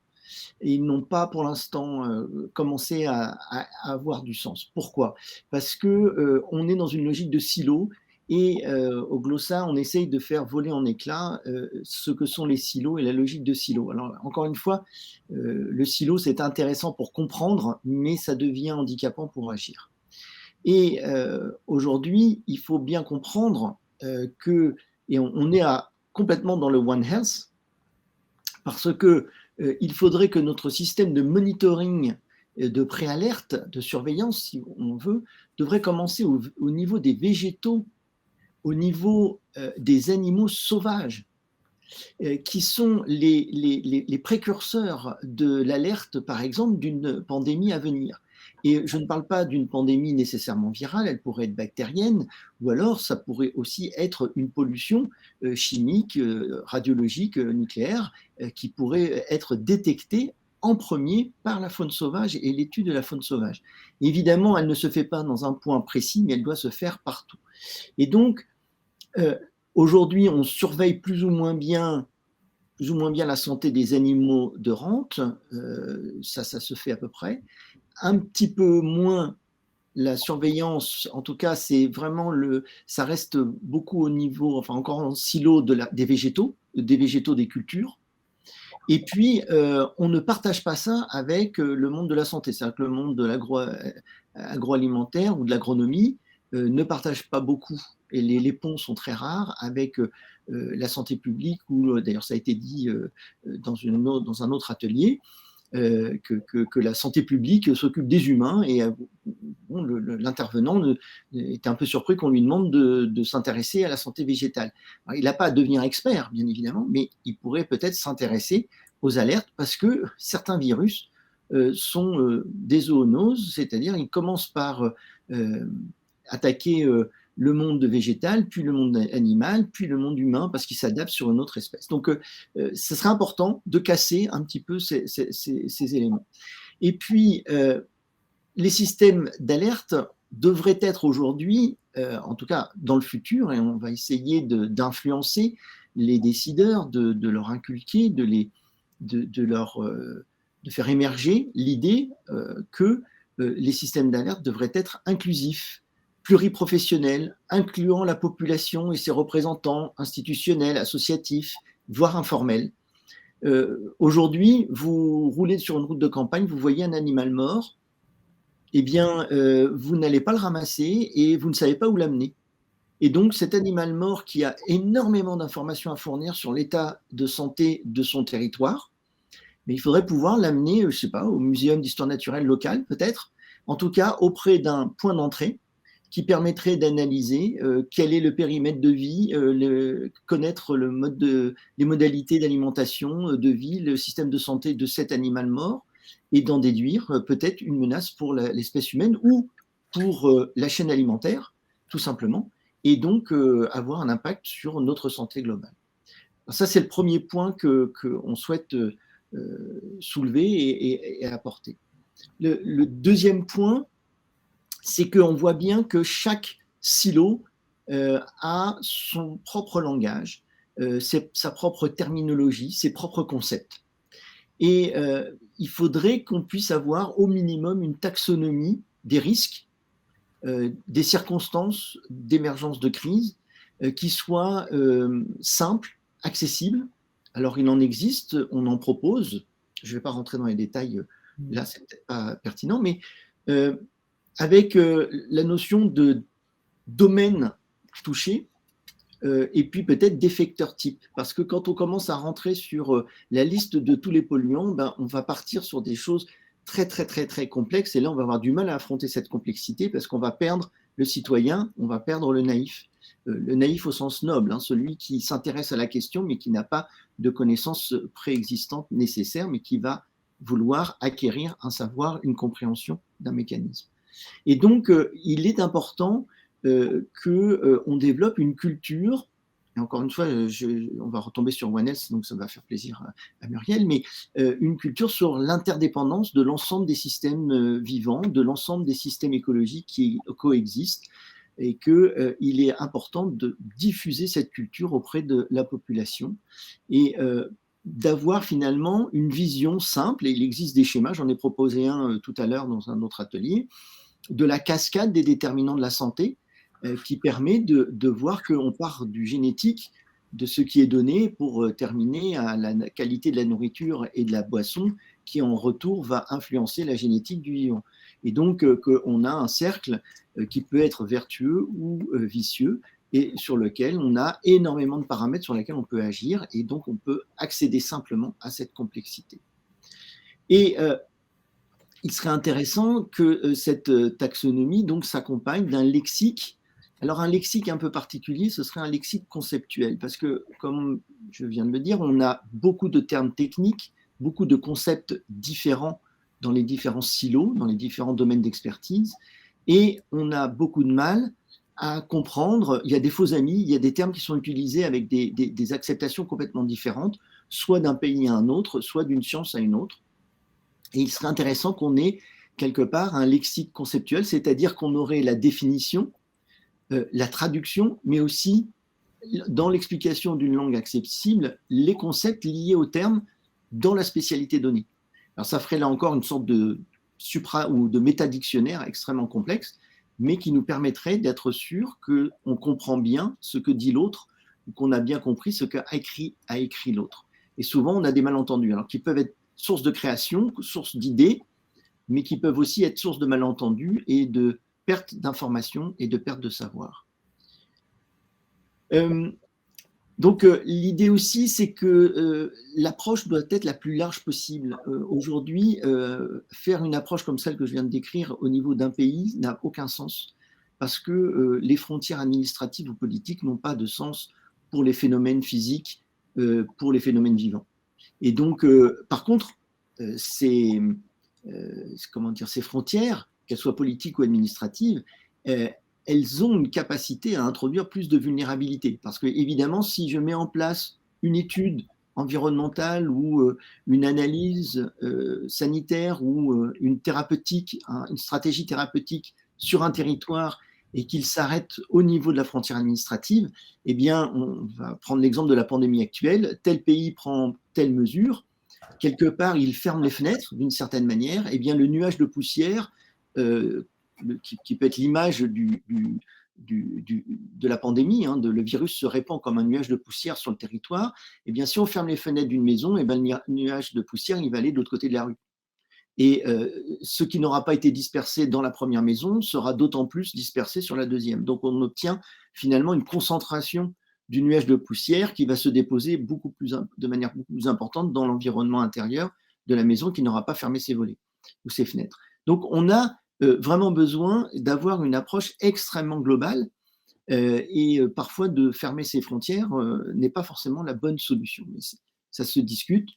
Et ils n'ont pas pour l'instant commencé à avoir du sens. Pourquoi? Parce qu'on est dans une logique de silo et au Glossa, on essaye de faire voler en éclats ce que sont les silos et la logique de silo. Alors encore une fois, le silo c'est intéressant pour comprendre, mais ça devient handicapant pour agir. Et aujourd'hui, il faut bien comprendre que, et on est complètement dans le One Health, parce que il faudrait que notre système de monitoring, de préalerte, de surveillance, si on veut, devrait commencer au niveau des végétaux, au niveau des animaux sauvages, qui sont les précurseurs de l'alerte, par exemple, d'une pandémie à venir. Et je ne parle pas d'une pandémie nécessairement virale, elle pourrait être bactérienne, ou alors ça pourrait aussi être une pollution chimique, radiologique, nucléaire, qui pourrait être détectée en premier par la faune sauvage et l'étude de la faune sauvage. Évidemment, elle ne se fait pas dans un point précis, mais elle doit se faire partout. Et donc, aujourd'hui, on surveille plus ou moins bien la santé des animaux de rente, ça se fait à peu près. Un petit peu moins la surveillance, en tout cas, c'est vraiment ça reste beaucoup au niveau, enfin encore en silo des végétaux, des cultures. Et puis, on ne partage pas ça avec le monde de la santé, c'est-à-dire que le monde de l'agroalimentaire ou de l'agronomie ne partage pas beaucoup. Et les ponts sont très rares avec la santé publique, ou d'ailleurs ça a été dit dans un autre atelier, que la santé publique s'occupe des humains et l'intervenant est un peu surpris qu'on lui demande de s'intéresser à la santé végétale. Alors, il n'a pas à devenir expert, bien évidemment, mais il pourrait peut-être s'intéresser aux alertes parce que certains virus sont des zoonoses, c'est-à-dire ils commencent par attaquer le monde végétal, puis le monde animal, puis le monde humain, parce qu'il s'adapte sur une autre espèce. Donc, ce serait important de casser un petit peu ces éléments. Et puis, les systèmes d'alerte devraient être aujourd'hui, en tout cas dans le futur, et on va essayer d'influencer les décideurs, de leur inculquer, de faire émerger l'idée que les systèmes d'alerte devraient être inclusifs, pluriprofessionnels, incluant la population et ses représentants institutionnels, associatifs, voire informels. Aujourd'hui, vous roulez sur une route de campagne, vous voyez un animal mort, eh bien, vous n'allez pas le ramasser et vous ne savez pas où l'amener. Et donc, cet animal mort qui a énormément d'informations à fournir sur l'état de santé de son territoire, mais il faudrait pouvoir l'amener, je ne sais pas, au muséum d'histoire naturelle local, peut-être, en tout cas auprès d'un point d'entrée qui permettrait d'analyser quel est le périmètre de vie, connaître les modalités d'alimentation, de vie, le système de santé de cet animal mort, et d'en déduire peut-être une menace pour l'espèce humaine ou pour la chaîne alimentaire, tout simplement, et donc avoir un impact sur notre santé globale. Alors ça, c'est le premier point qu'on souhaite soulever et apporter. Le deuxième point, c'est qu'on voit bien que chaque silo a son propre langage, sa propre terminologie, ses propres concepts. Et il faudrait qu'on puisse avoir au minimum une taxonomie des risques, des circonstances d'émergence de crise qui soit simple, accessible. Alors il en existe, on en propose, je ne vais pas rentrer dans les détails, là c'est peut-être pas pertinent, mais avec la notion de domaine touché et puis peut-être d'effecteur type. Parce que quand on commence à rentrer sur la liste de tous les polluants, ben, on va partir sur des choses très, très, très, très complexes. Et là, on va avoir du mal à affronter cette complexité parce qu'on va perdre le citoyen, on va perdre le naïf. Le naïf au sens noble, hein, celui qui s'intéresse à la question mais qui n'a pas de connaissances préexistantes nécessaires, mais qui va vouloir acquérir un savoir, une compréhension d'un mécanisme. Et donc, il est important qu'on développe une culture, et encore une fois, on va retomber sur One Health, donc ça va faire plaisir à Muriel, mais une culture sur l'interdépendance de l'ensemble des systèmes vivants, de l'ensemble des systèmes écologiques qui coexistent, et qu'il est important de diffuser cette culture auprès de la population et d'avoir finalement une vision simple, et il existe des schémas, j'en ai proposé un tout à l'heure dans un autre atelier, de la cascade des déterminants de la santé qui permet de voir qu'on part du génétique, de ce qui est donné pour terminer à la qualité de la nourriture et de la boisson qui en retour va influencer la génétique du vivant. Et donc qu'on a un cercle qui peut être vertueux ou vicieux et sur lequel on a énormément de paramètres sur lesquels on peut agir et donc on peut accéder simplement à cette complexité. Et il serait intéressant que cette taxonomie donc s'accompagne d'un lexique. Alors un lexique un peu particulier, ce serait un lexique conceptuel, parce que, comme je viens de le dire, on a beaucoup de termes techniques, beaucoup de concepts différents dans les différents silos, dans les différents domaines d'expertise, et on a beaucoup de mal à comprendre, il y a des faux amis, il y a des termes qui sont utilisés avec des acceptations complètement différentes, soit d'un pays à un autre, soit d'une science à une autre. Et il serait intéressant qu'on ait quelque part un lexique conceptuel, c'est-à-dire qu'on aurait la définition, la traduction, mais aussi dans l'explication d'une langue accessible, les concepts liés aux termes dans la spécialité donnée. Alors ça ferait là encore une sorte de supra ou de métadictionnaire extrêmement complexe, mais qui nous permettrait d'être sûr qu'on comprend bien ce que dit l'autre, ou qu'on a bien compris ce qu'a écrit l'autre. Et souvent, on a des malentendus, alors qui peuvent être source de création, source d'idées, mais qui peuvent aussi être source de malentendus et de perte d'informations et de perte de savoir. Donc l'idée aussi, c'est que l'approche doit être la plus large possible. Aujourd'hui, faire une approche comme celle que je viens de décrire au niveau d'un pays n'a aucun sens, parce que les frontières administratives ou politiques n'ont pas de sens pour les phénomènes physiques, pour les phénomènes vivants. Et donc, par contre, ces frontières, qu'elles soient politiques ou administratives, elles ont une capacité à introduire plus de vulnérabilité. Parce que, évidemment, si je mets en place une étude environnementale ou une analyse sanitaire ou une stratégie thérapeutique sur un territoire et qu'il s'arrête au niveau de la frontière administrative, eh bien, on va prendre l'exemple de la pandémie actuelle, tel pays prend telle mesure, quelque part, il ferme les fenêtres d'une certaine manière, eh bien, le nuage de poussière, qui peut être l'image de la pandémie, hein, le virus se répand comme un nuage de poussière sur le territoire, eh bien, si on ferme les fenêtres d'une maison, eh bien, le nuage de poussière, il va aller de l'autre côté de la rue. Et ce qui n'aura pas été dispersé dans la première maison sera d'autant plus dispersé sur la deuxième. Donc, on obtient finalement une concentration du nuage de poussière qui va se déposer de manière beaucoup plus importante dans l'environnement intérieur de la maison qui n'aura pas fermé ses volets ou ses fenêtres. Donc, on a vraiment besoin d'avoir une approche extrêmement globale et parfois de fermer ses frontières n'est pas forcément la bonne solution. Mais ça se discute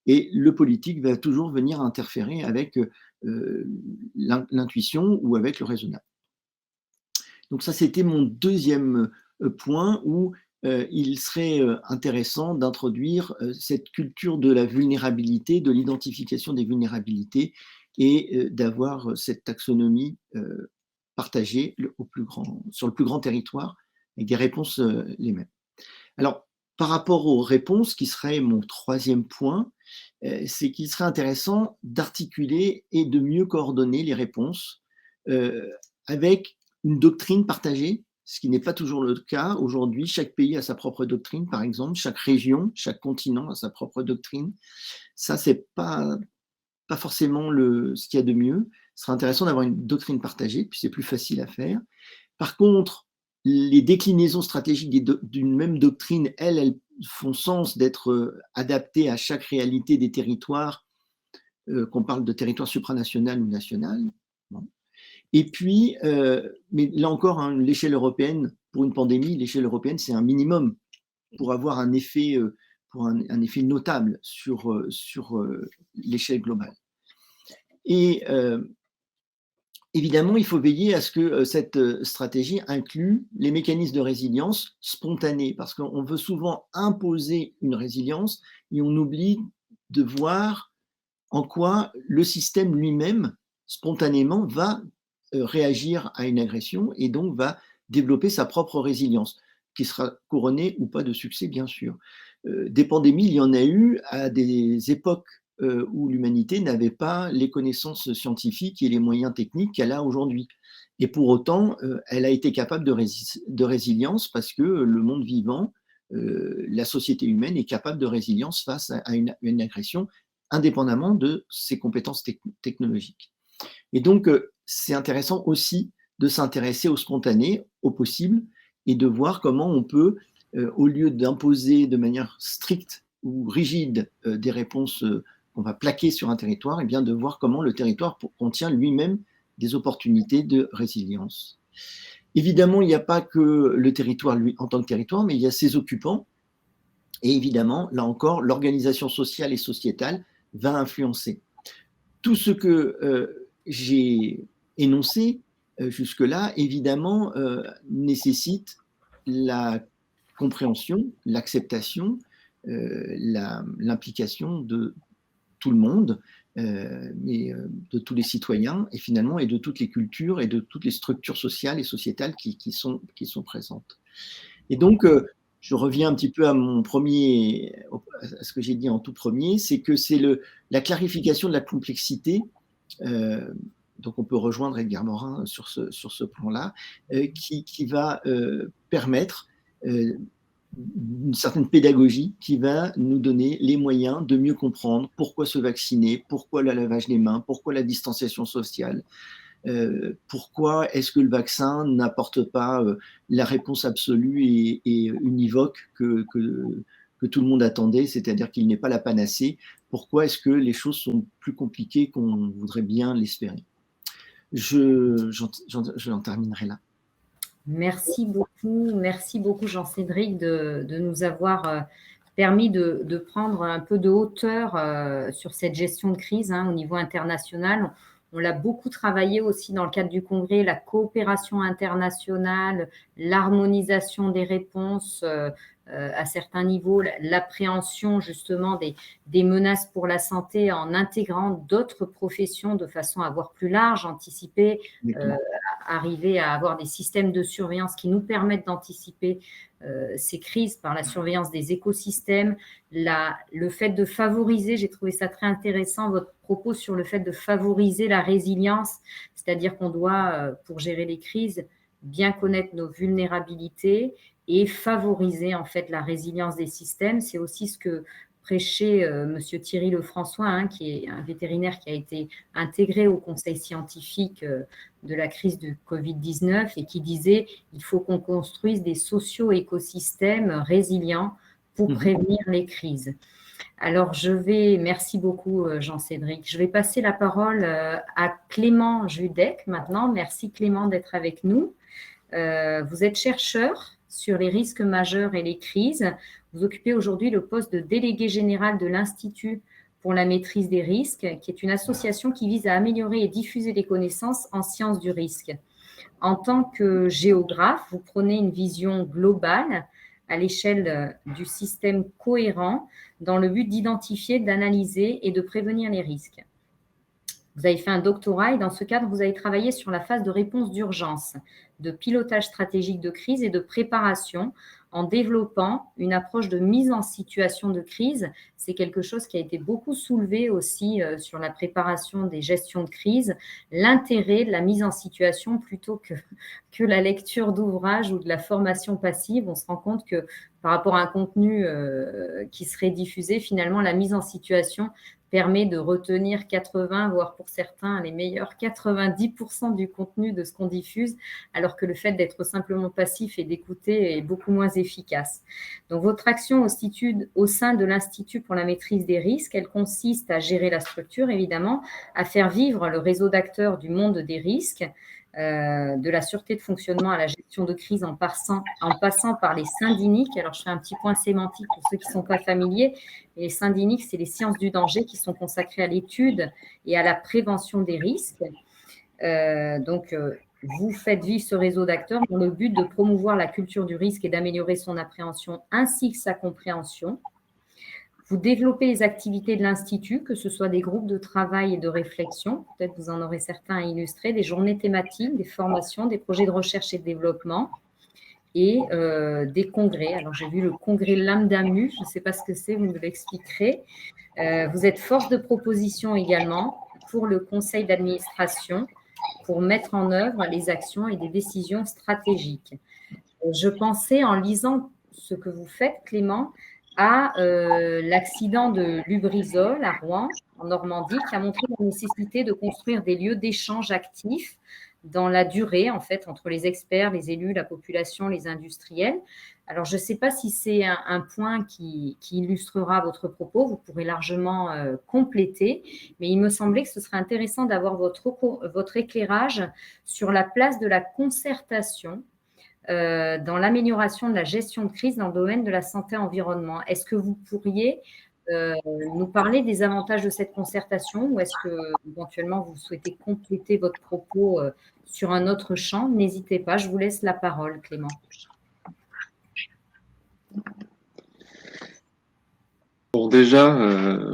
et le politique va toujours venir interférer avec l'intuition ou avec le raisonnable. Donc ça, c'était mon deuxième point où il serait intéressant d'introduire cette culture de la vulnérabilité, de l'identification des vulnérabilités et d'avoir cette taxonomie partagée sur le plus grand territoire avec des réponses les mêmes. Alors, par rapport aux réponses, qui serait mon troisième point, c'est qu'il serait intéressant d'articuler et de mieux coordonner les réponses avec une doctrine partagée, ce qui n'est pas toujours le cas aujourd'hui. Chaque pays a sa propre doctrine, par exemple, chaque région, chaque continent a sa propre doctrine. Ça, c'est pas forcément ce qu'il y a de mieux. Ce serait intéressant d'avoir une doctrine partagée, puis c'est plus facile à faire. Par contre, les déclinaisons stratégiques d'une même doctrine, elles font sens d'être adaptées à chaque réalité des territoires, qu'on parle de territoire supranational ou national. Bon. Et puis, mais là encore, hein, l'échelle européenne, pour une pandémie, l'échelle européenne, c'est un minimum pour avoir un effet, un effet notable sur l'échelle globale. Et évidemment, il faut veiller à ce que cette stratégie inclue les mécanismes de résilience spontanés, parce qu'on veut souvent imposer une résilience et on oublie de voir en quoi le système lui-même, spontanément, va réagir à une agression et donc va développer sa propre résilience, qui sera couronnée ou pas de succès, bien sûr. Des pandémies, il y en a eu à des époques où l'humanité n'avait pas les connaissances scientifiques et les moyens techniques qu'elle a aujourd'hui. Et pour autant, elle a été capable de résilience parce que le monde vivant, la société humaine est capable de résilience face à une agression, indépendamment de ses compétences technologiques. Et donc, c'est intéressant aussi de s'intéresser au spontané, au possible, et de voir comment on peut, au lieu d'imposer de manière stricte ou rigide des réponses qu'on va plaquer sur un territoire, et bien de voir comment le territoire contient lui-même des opportunités de résilience. Évidemment, il n'y a pas que le territoire lui en tant que territoire, mais il y a ses occupants. Et évidemment, là encore, l'organisation sociale et sociétale va influencer. Tout ce que j'ai énoncé jusque-là, évidemment, nécessite la compréhension, l'acceptation, l'implication de tout le monde, mais de tous les citoyens, et finalement, et de toutes les cultures et de toutes les structures sociales et sociétales qui sont présentes. Et donc, je reviens un petit peu à à ce que j'ai dit en tout premier, c'est que c'est la clarification de la complexité, donc on peut rejoindre Edgar Morin sur ce plan-là, qui va permettre une certaine pédagogie qui va nous donner les moyens de mieux comprendre pourquoi se vacciner, pourquoi le lavage des mains, pourquoi la distanciation sociale, pourquoi est-ce que le vaccin n'apporte pas la réponse absolue et univoque que tout le monde attendait, c'est-à-dire qu'il n'est pas la panacée. Pourquoi est-ce que les choses sont plus compliquées qu'on voudrait bien l'espérer? J'en terminerai là. Merci beaucoup Jean-Cédric de nous avoir permis de prendre un peu de hauteur sur cette gestion de crise au niveau international. On l'a beaucoup travaillé aussi dans le cadre du congrès, la coopération internationale, l'harmonisation des réponses à certains niveaux, l'appréhension justement des menaces pour la santé en intégrant d'autres professions de façon à voir plus large, anticiper, arriver à avoir des systèmes de surveillance qui nous permettent d'anticiper ces crises par la surveillance des écosystèmes, le fait de favoriser, j'ai trouvé ça très intéressant, votre propos sur le fait de favoriser la résilience, c'est-à-dire qu'on doit, pour gérer les crises, bien connaître nos vulnérabilités et favoriser en fait la résilience des systèmes. C'est aussi ce que prêchait Monsieur Thierry Lefrançois, qui est un vétérinaire qui a été intégré au conseil scientifique de la crise du Covid-19 et qui disait il faut qu'on construise des socio-écosystèmes résilients pour prévenir les crises. Alors, merci beaucoup Jean-Cédric. Je vais passer la parole à Clément Judec maintenant. Merci Clément d'être avec nous. Vous êtes chercheur sur les risques majeurs et les crises. Vous occupez aujourd'hui le poste de délégué général de l'Institut pour la maîtrise des risques, qui est une association qui vise à améliorer et diffuser les connaissances en sciences du risque. En tant que géographe, vous prenez une vision globale à l'échelle du système cohérent dans le but d'identifier, d'analyser et de prévenir les risques. Vous avez fait un doctorat et dans ce cadre, vous avez travaillé sur la phase de réponse d'urgence, de pilotage stratégique de crise et de préparation en développant une approche de mise en situation de crise. C'est quelque chose qui a été beaucoup soulevé aussi sur la préparation des gestions de crise, l'intérêt de la mise en situation plutôt que la lecture d'ouvrages ou de la formation passive. On se rend compte que par rapport à un contenu qui serait diffusé, finalement, la mise en situation permet de retenir 80, voire pour certains, les meilleurs 90% du contenu de ce qu'on diffuse, alors que le fait d'être simplement passif et d'écouter est beaucoup moins efficace. Donc, votre action au sein de l'Institut pour la maîtrise des risques, elle consiste à gérer la structure, évidemment, à faire vivre le réseau d'acteurs du monde des risques, de la sûreté de fonctionnement à la gestion de crise en passant par les syndic. Alors, je fais un petit point sémantique pour ceux qui ne sont pas familiers. Les syndic, c'est les sciences du danger qui sont consacrées à l'étude et à la prévention des risques. Vous faites vivre ce réseau d'acteurs dans le but de promouvoir la culture du risque et d'améliorer son appréhension ainsi que sa compréhension. Vous développez les activités de l'Institut, que ce soit des groupes de travail et de réflexion, peut-être vous en aurez certains à illustrer, des journées thématiques, des formations, des projets de recherche et de développement et des congrès. Alors, j'ai vu le congrès Lambda-Mu, je ne sais pas ce que c'est, vous me l'expliquerez. Vous êtes force de proposition également pour le conseil d'administration pour mettre en œuvre les actions et des décisions stratégiques. Je pensais, en lisant ce que vous faites, Clément, à l'accident de Lubrizol à Rouen, en Normandie, qui a montré la nécessité de construire des lieux d'échange actifs dans la durée, en fait, entre les experts, les élus, la population, les industriels. Alors, je ne sais pas si c'est un point qui illustrera votre propos, vous pourrez largement compléter, mais il me semblait que ce serait intéressant d'avoir votre éclairage sur la place de la concertation dans l'amélioration de la gestion de crise dans le domaine de la santé-environnement. Est-ce que vous pourriez nous parler des avantages de cette concertation ou est-ce que éventuellement vous souhaitez compléter votre propos sur un autre champ? N'hésitez pas, je vous laisse la parole, Clément. Bon, déjà,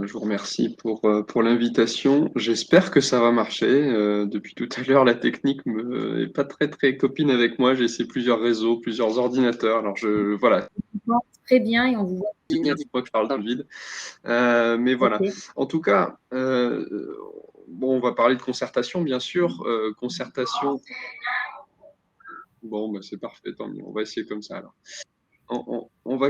je vous remercie pour l'invitation. J'espère que ça va marcher. Depuis tout à l'heure, la technique n'est pas très copine avec moi. J'ai essayé plusieurs réseaux, plusieurs ordinateurs. Alors, voilà. Très bien, et on vous voit. Dis-moi que je parle dans le vide. Mais voilà. Okay. En tout cas, on va parler de concertation, bien sûr. Concertation. Bon, c'est parfait. Tant mieux. On va essayer comme ça alors. On va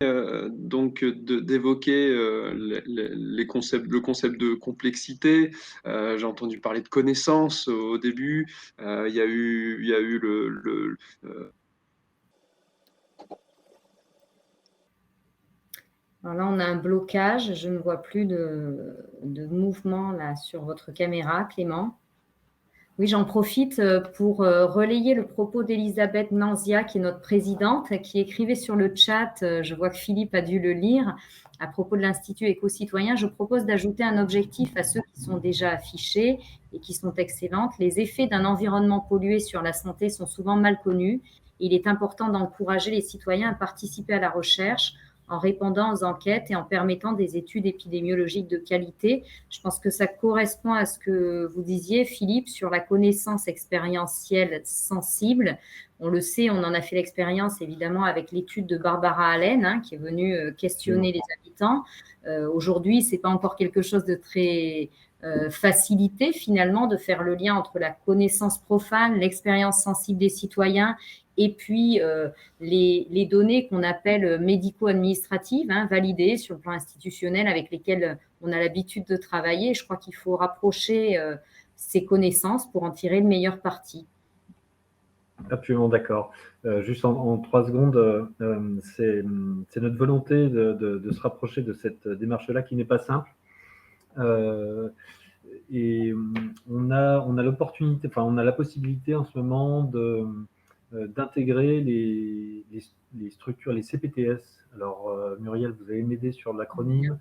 d'évoquer le concept de complexité. J'ai entendu parler de connaissance au début. Il y a eu Alors là, on a un blocage. Je ne vois plus de mouvement là sur votre caméra, Clément. Oui, j'en profite pour relayer le propos d'Elisabeth Nanzia, qui est notre présidente, qui écrivait sur le chat, je vois que Philippe a dû le lire, à propos de l'Institut éco-citoyen. Je propose d'ajouter un objectif à ceux qui sont déjà affichés et qui sont excellentes. Les effets d'un environnement pollué sur la santé sont souvent mal connus. Il est important d'encourager les citoyens à participer à la recherche en répondant aux enquêtes et en permettant des études épidémiologiques de qualité. Je pense que ça correspond à ce que vous disiez, Philippe, sur la connaissance expérientielle sensible. On le sait, on en a fait l'expérience évidemment avec l'étude de Barbara Allen, qui est venue questionner les habitants. Aujourd'hui, ce n'est pas encore quelque chose de très facilité finalement de faire le lien entre la connaissance profane, l'expérience sensible des citoyens et puis les données qu'on appelle médico-administratives, validées sur le plan institutionnel avec lesquelles on a l'habitude de travailler. Je crois qu'il faut rapprocher ces connaissances pour en tirer le meilleur parti. Absolument d'accord. Juste en 3 secondes, c'est notre volonté de se rapprocher de cette démarche-là qui n'est pas simple. Et on a l'opportunité, enfin, on a la possibilité en ce moment d'intégrer les structures, les CPTS. Alors, Muriel, vous allez m'aider sur l'acronyme.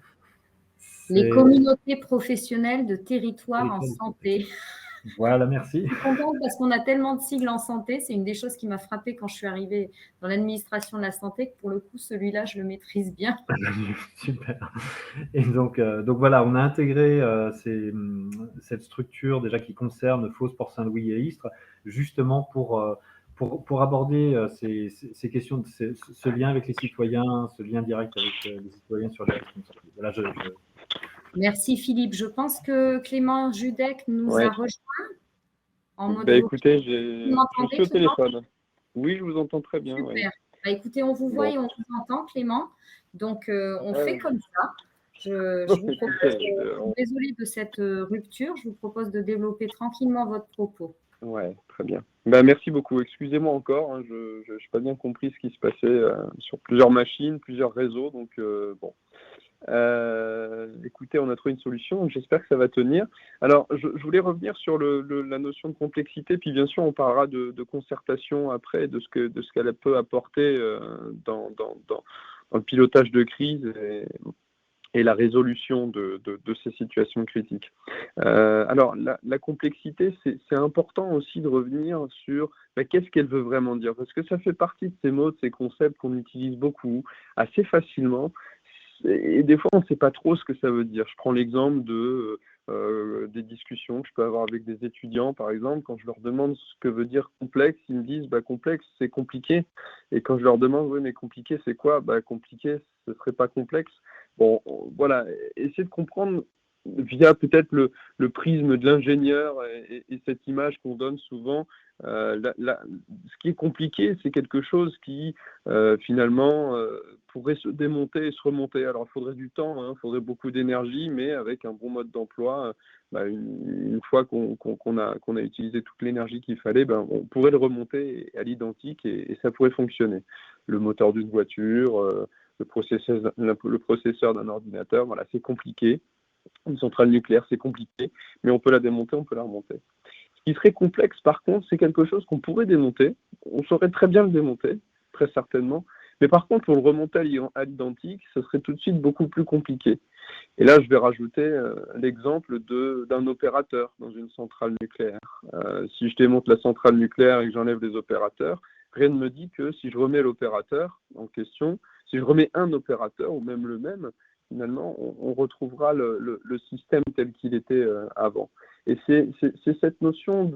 Les communautés professionnelles de territoire en Territoire de santé. Voilà, merci. Je suis contente parce qu'on a tellement de sigles en santé. C'est une des choses qui m'a frappée quand je suis arrivée dans l'administration de la santé, que pour le coup, celui-là, je le maîtrise bien. Super. Et donc voilà, on a intégré cette structure déjà qui concerne Fos, Port-Saint-Louis et Istres, justement pour aborder ces questions, ce lien avec les citoyens, ce lien direct avec les citoyens sur les responsabilités. Voilà, Merci Philippe. Je pense que Clément Judec nous a rejoint en mode Bah, vocaux. écoutez, Vous je m'entendez, suis au Clément? téléphone. Oui, je vous entends très bien. Super. Ouais. Bah, écoutez, on vous voit Bon. et on vous entend, Clément. Donc, on Ouais. fait comme ça. Je vous propose, désolée de cette rupture, je vous propose de développer tranquillement votre propos. Ouais, très bien. Bah, merci beaucoup. Excusez-moi encore, hein, je n'ai pas bien compris ce qui se passait sur plusieurs machines, plusieurs réseaux. Donc, bon. Écoutez, on a trouvé une solution, donc j'espère que ça va tenir. Alors, je voulais revenir sur la notion de complexité, puis bien sûr, on parlera de concertation après, de ce qu'elle peut apporter dans le pilotage de crise et la résolution de ces situations critiques. Alors, la complexité, c'est important aussi de revenir sur qu'est-ce qu'elle veut vraiment dire, parce que ça fait partie de ces mots, de ces concepts qu'on utilise beaucoup, assez facilement, et des fois, on ne sait pas trop ce que ça veut dire. Je prends l'exemple des discussions que je peux avoir avec des étudiants, par exemple. Quand je leur demande ce que veut dire complexe, ils me disent complexe, c'est compliqué. Et quand je leur demande, oui, mais compliqué, c'est quoi? Compliqué, ce ne serait pas complexe. Bon, voilà, essayer de comprendre via peut-être le prisme de l'ingénieur et cette image qu'on donne souvent. Ce qui est compliqué, c'est quelque chose qui, finalement, pourrait se démonter et se remonter. Alors, il faudrait du temps, il faudrait beaucoup d'énergie, mais avec un bon mode d'emploi, une fois qu'on a utilisé toute l'énergie qu'il fallait, on pourrait le remonter à l'identique et ça pourrait fonctionner. Le moteur d'une voiture, le processeur d'un ordinateur, voilà, c'est compliqué. Une centrale nucléaire, c'est compliqué, mais on peut la démonter, on peut la remonter. Ce qui serait complexe, par contre, c'est quelque chose qu'on pourrait démonter. On saurait très bien le démonter, très certainement. Mais par contre, pour le remonter à l'identique, ce serait tout de suite beaucoup plus compliqué. Et là, je vais rajouter l'exemple d'un opérateur dans une centrale nucléaire. Si je démonte la centrale nucléaire et que j'enlève les opérateurs, rien ne me dit que si je remets l'opérateur en question, si je remets un opérateur ou même le même, finalement, on retrouvera le système tel qu'il était avant. Et c'est cette notion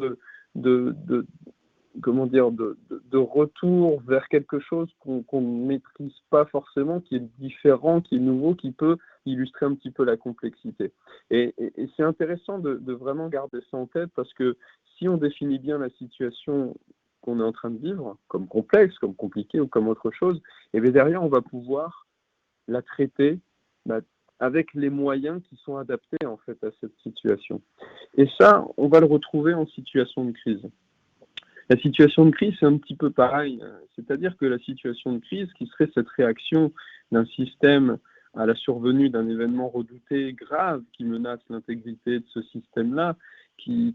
comment dire, de retour vers quelque chose qu'on ne maîtrise pas forcément, qui est différent, qui est nouveau, qui peut illustrer un petit peu la complexité. Et c'est intéressant de vraiment garder ça en tête, parce que si on définit bien la situation qu'on est en train de vivre, comme complexe, comme compliquée ou comme autre chose, et bien derrière, on va pouvoir la traiter avec les moyens qui sont adaptés en fait à cette situation. Et ça, on va le retrouver en situation de crise. La situation de crise, c'est un petit peu pareil. C'est-à-dire que la situation de crise, qui serait cette réaction d'un système à la survenue d'un événement redouté, grave, qui menace l'intégrité de ce système-là,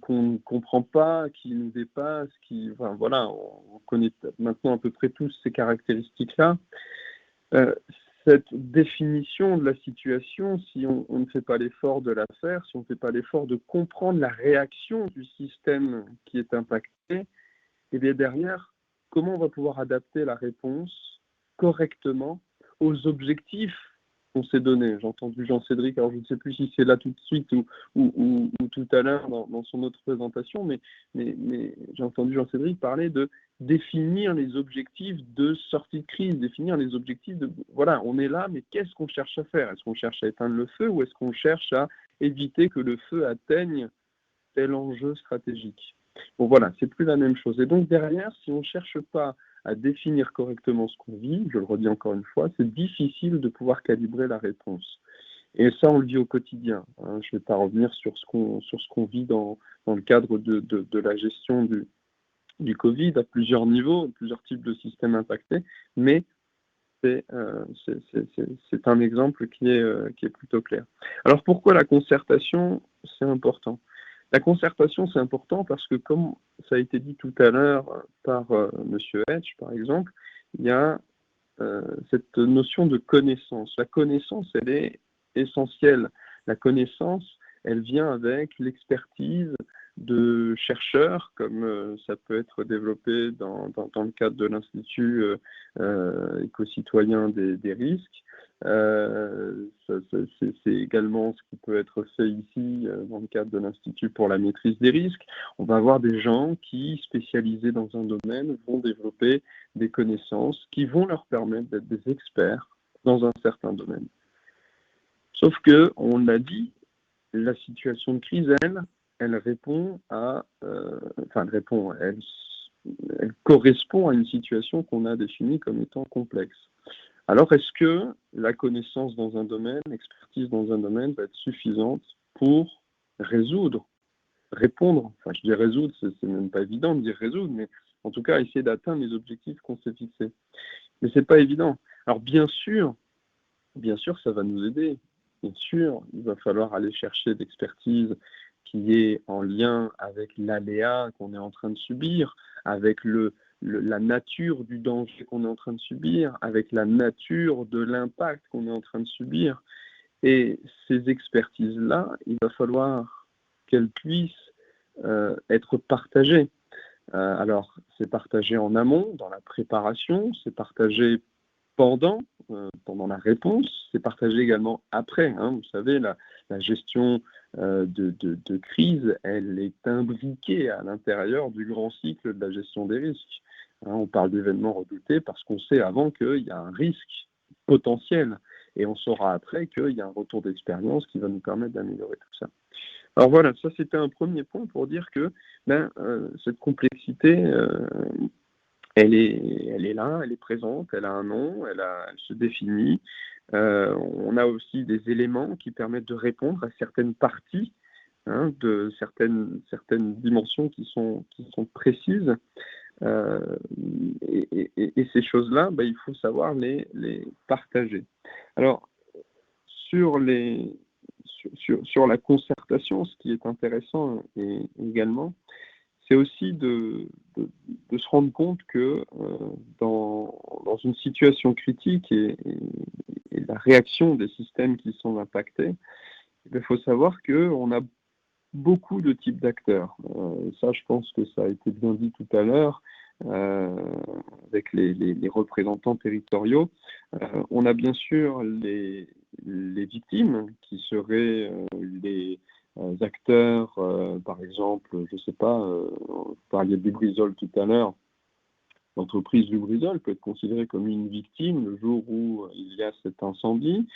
qu'on ne comprend pas, qui nous dépasse, enfin, voilà, on connaît maintenant à peu près tous ces caractéristiques-là. Cette définition de la situation, si on ne fait pas l'effort de la faire, si on ne fait pas l'effort de comprendre la réaction du système qui est impacté, et bien derrière, comment on va pouvoir adapter la réponse correctement aux objectifs qu'on s'est donnés. J'ai entendu Jean-Cédric, alors je ne sais plus si c'est là tout de suite ou tout à l'heure dans son autre présentation, mais j'ai entendu Jean-Cédric parler de définir les objectifs de sortie de crise, définir les objectifs de, voilà, on est là, mais qu'est-ce qu'on cherche à faire? Est-ce qu'on cherche à éteindre le feu ou est-ce qu'on cherche à éviter que le feu atteigne tel enjeu stratégique? Bon voilà, c'est plus la même chose. Et donc derrière, si on ne cherche pas à définir correctement ce qu'on vit, je le redis encore une fois, c'est difficile de pouvoir calibrer la réponse. Et ça, on le vit au quotidien. Hein. Je ne vais pas revenir sur ce qu'on vit dans le cadre de la gestion du Covid à plusieurs niveaux, plusieurs types de systèmes impactés, mais c'est un exemple qui est plutôt clair. Alors pourquoi la concertation, c'est important? La concertation, c'est important parce que, comme ça a été dit tout à l'heure par M. Hedge, par exemple, il y a cette notion de connaissance. La connaissance, elle est essentielle. La connaissance, elle vient avec l'expertise de chercheurs, comme ça peut être développé dans le cadre de l'Institut éco-citoyen des risques. C'est également ce qui peut être fait ici dans le cadre de l'Institut pour la maîtrise des risques. On va avoir des gens qui, spécialisés dans un domaine, vont développer des connaissances qui vont leur permettre d'être des experts dans un certain domaine. Sauf que, on l'a dit, la situation de crise, elle répond à, elle correspond à une situation qu'on a définie comme étant complexe. Alors, est-ce que la connaissance dans un domaine, l'expertise dans un domaine va être suffisante pour répondre, enfin je dis résoudre, c'est même pas évident de dire résoudre, mais en tout cas essayer d'atteindre les objectifs qu'on s'est fixés. Mais c'est pas évident. Alors bien sûr, ça va nous aider. Bien sûr, il va falloir aller chercher d'expertise qui est en lien avec l'aléa qu'on est en train de subir, avec la nature du danger qu'on est en train de subir, avec la nature de l'impact qu'on est en train de subir. Et ces expertises-là, il va falloir qu'elles puissent être partagées. Alors, c'est partagé en amont, dans la préparation, c'est partagé pendant la réponse, c'est partagé également après. Vous savez, la gestion de crise, elle est imbriquée à l'intérieur du grand cycle de la gestion des risques. On parle d'événements redoutés parce qu'on sait avant qu'il y a un risque potentiel et on saura après qu'il y a un retour d'expérience qui va nous permettre d'améliorer tout ça. Alors voilà, ça c'était un premier point pour dire que cette complexité, elle est là, elle est présente, elle a un nom, elle se définit. On a aussi des éléments qui permettent de répondre à certaines parties, de certaines dimensions qui sont précises. Et ces choses-là, il faut savoir les partager. Alors, sur la concertation, ce qui est intéressant également, c'est aussi de se rendre compte que dans une situation critique et la réaction des systèmes qui sont impactés, il faut savoir qu'on a beaucoup de types d'acteurs. Ça, je pense que ça a été bien dit tout à l'heure avec les représentants territoriaux. On a bien sûr les victimes qui seraient les acteurs, par exemple, je ne sais pas, vous parliez de Lubrizol tout à l'heure. L'entreprise Lubrizol peut être considérée comme une victime le jour où il y a cet incendie.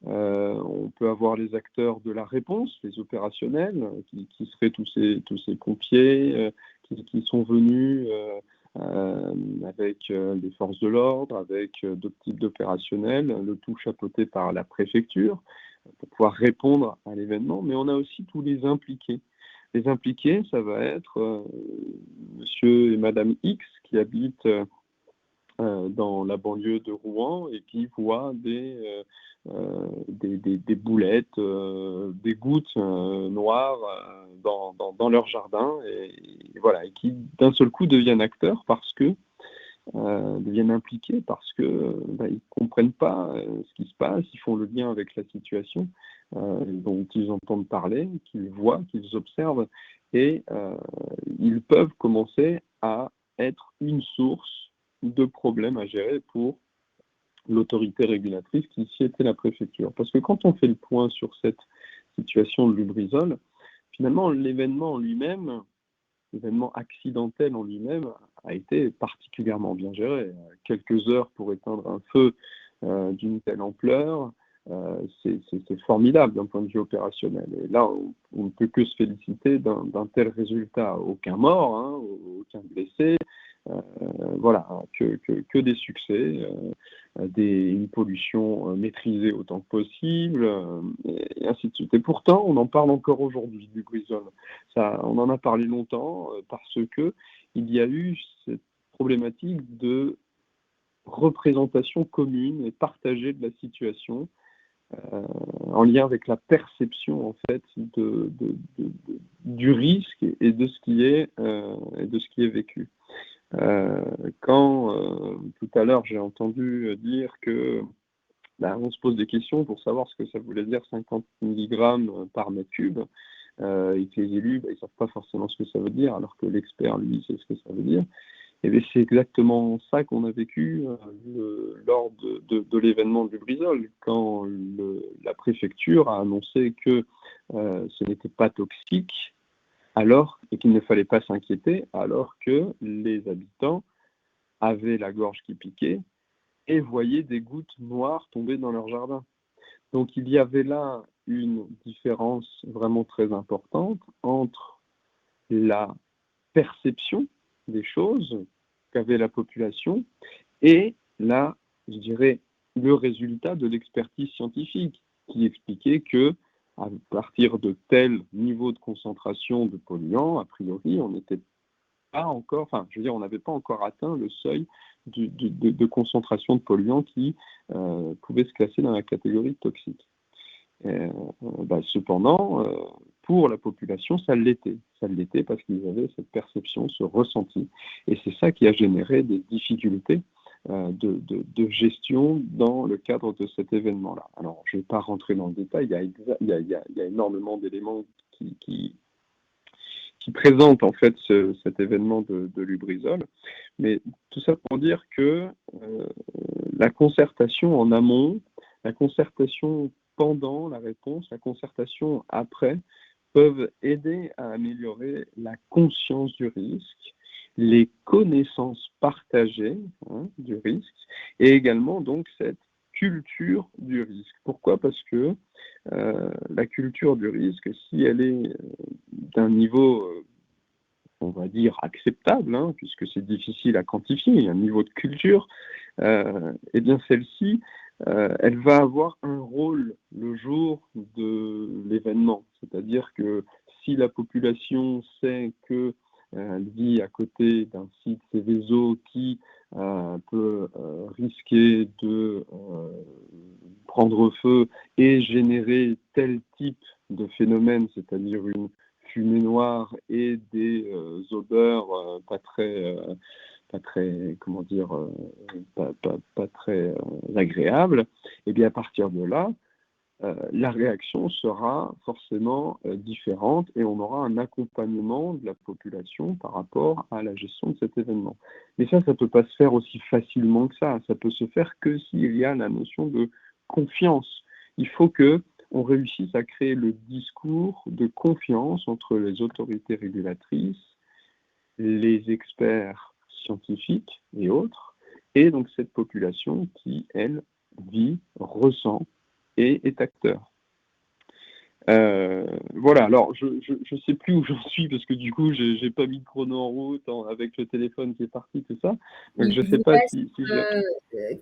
On peut avoir les acteurs de la réponse, les opérationnels, qui seraient tous ces pompiers qui sont venus avec les forces de l'ordre, avec d'autres types d'opérationnels, le tout chapeauté par la préfecture pour pouvoir répondre à l'événement. Mais on a aussi tous les impliqués. Les impliqués, ça va être monsieur et madame X qui habitent dans la banlieue de Rouen et qui voient des boulettes, des gouttes noires dans leur jardin et voilà, et qui d'un seul coup deviennent acteurs parce que deviennent impliqués parce que ils comprennent pas ce qui se passe, ils font le lien avec la situation dont ils entendent parler, qu'ils voient, qu'ils observent et ils peuvent commencer à être une source de problèmes à gérer pour l'autorité régulatrice qui ici était la préfecture. Parce que quand on fait le point sur cette situation de Lubrizol, finalement l'événement en lui-même, l'événement accidentel en lui-même a été particulièrement bien géré. Quelques heures pour éteindre un feu d'une telle ampleur, c'est formidable d'un point de vue opérationnel. Et là, on ne peut que se féliciter d'un tel résultat. Aucun mort, aucun blessé, voilà, que des succès. une pollution maîtrisée autant que possible, et ainsi de suite. Et pourtant, on en parle encore aujourd'hui du Lubrizol. On en a parlé longtemps parce que il y a eu cette problématique de représentation commune et partagée de la situation en lien avec la perception en fait du risque et de ce qui est vécu. Quand tout à l'heure j'ai entendu dire que on se pose des questions pour savoir ce que ça voulait dire 50 mg par mètre cube, et que les élus ils ne savent pas forcément ce que ça veut dire, alors que l'expert lui sait ce que ça veut dire. Et bien, c'est exactement ça qu'on a vécu lors de l'événement du Lubrizol, quand la préfecture a annoncé que ce n'était pas toxique, et qu'il ne fallait pas s'inquiéter, alors que les habitants avaient la gorge qui piquait et voyaient des gouttes noires tomber dans leur jardin. Donc il y avait là une différence vraiment très importante entre la perception des choses qu'avait la population et là, je dirais, le résultat de l'expertise scientifique qui expliquait que à partir de tel niveau de concentration de polluants, a priori, on n'était pas encore, enfin, je veux dire, on n'avait pas encore atteint le seuil de concentration de polluants qui pouvait se classer dans la catégorie toxique. Cependant, pour la population, ça l'était. Ça l'était parce qu'ils avaient cette perception, ce ressenti. Et c'est ça qui a généré des difficultés de gestion dans le cadre de cet événement-là. Alors, je ne vais pas rentrer dans le détail, il y a énormément d'éléments qui présentent en fait cet événement de Lubrizol, mais tout ça pour dire que la concertation en amont, la concertation pendant la réponse, la concertation après, peuvent aider à améliorer la conscience du risque, les connaissances partagées du risque, et également donc cette culture du risque. Pourquoi ? Parce que la culture du risque, si elle est d'un niveau, on va dire, acceptable, puisque c'est difficile à quantifier, il y a un niveau de culture, eh bien celle-ci, elle va avoir un rôle le jour de l'événement. C'est-à-dire que si la population sait que elle vit à côté d'un site Céveso qui peut risquer de prendre feu et générer tel type de phénomène, c'est-à-dire une fumée noire et des odeurs pas très agréables, et bien à partir de là, la réaction sera forcément différente et on aura un accompagnement de la population par rapport à la gestion de cet événement. Mais ça ne peut pas se faire aussi facilement que ça. Ça peut se faire que s'il y a la notion de confiance. Il faut qu'on réussisse à créer le discours de confiance entre les autorités régulatrices, les experts scientifiques et autres, et donc cette population qui, elle, vit, ressent et est acteur. Voilà, alors je ne sais plus où j'en suis parce que du coup j'ai pas mis de chrono en route avec le téléphone qui est parti, tout ça. Donc je ne sais pas si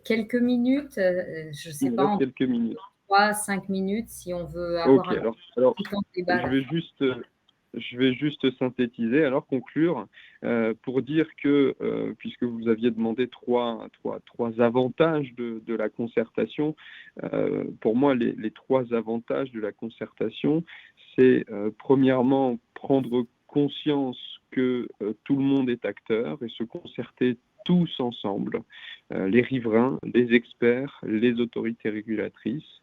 quelques minutes, je ne sais pas, en quelques minutes. 3-5 minutes si on veut avoir un petit temps de débat. Je vais juste synthétiser, alors conclure, pour dire que, puisque vous aviez demandé trois avantages de la concertation, pour moi, les trois avantages de la concertation, c'est premièrement prendre conscience que tout le monde est acteur et se concerter tous ensemble, les riverains, les experts, les autorités régulatrices,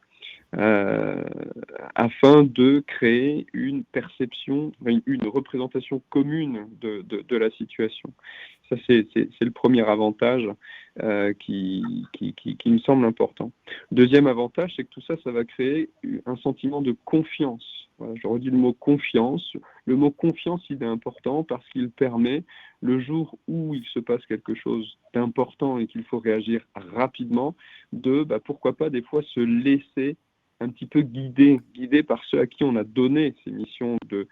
afin de créer une perception, une représentation commune de la situation. Ça, c'est le premier avantage qui me semble important. Deuxième avantage, c'est que tout ça, ça va créer un sentiment de confiance. Voilà, je redis le mot confiance. Le mot confiance, il est important parce qu'il permet, le jour où il se passe quelque chose d'important et qu'il faut réagir rapidement, pourquoi pas des fois se laisser un petit peu guidé par ceux à qui on a donné ces missions de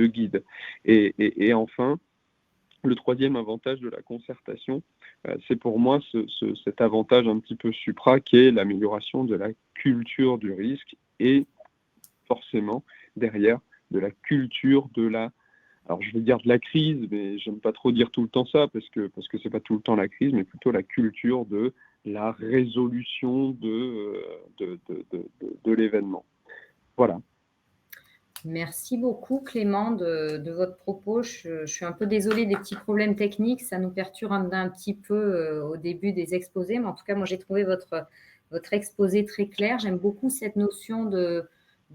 guide. Et enfin, le troisième avantage de la concertation, C'est pour moi cet avantage un petit peu supra qui est l'amélioration de la culture du risque et forcément derrière de la culture de la, alors je vais dire de la crise, mais j'aime pas trop dire tout le temps ça parce que c'est pas tout le temps la crise, mais plutôt la culture de la résolution de l'événement. Voilà. Merci beaucoup Clément de votre propos. Je suis un peu désolée des petits problèmes techniques, ça nous perturbe un petit peu au début des exposés, mais en tout cas, moi j'ai trouvé votre exposé très clair. J'aime beaucoup cette notion de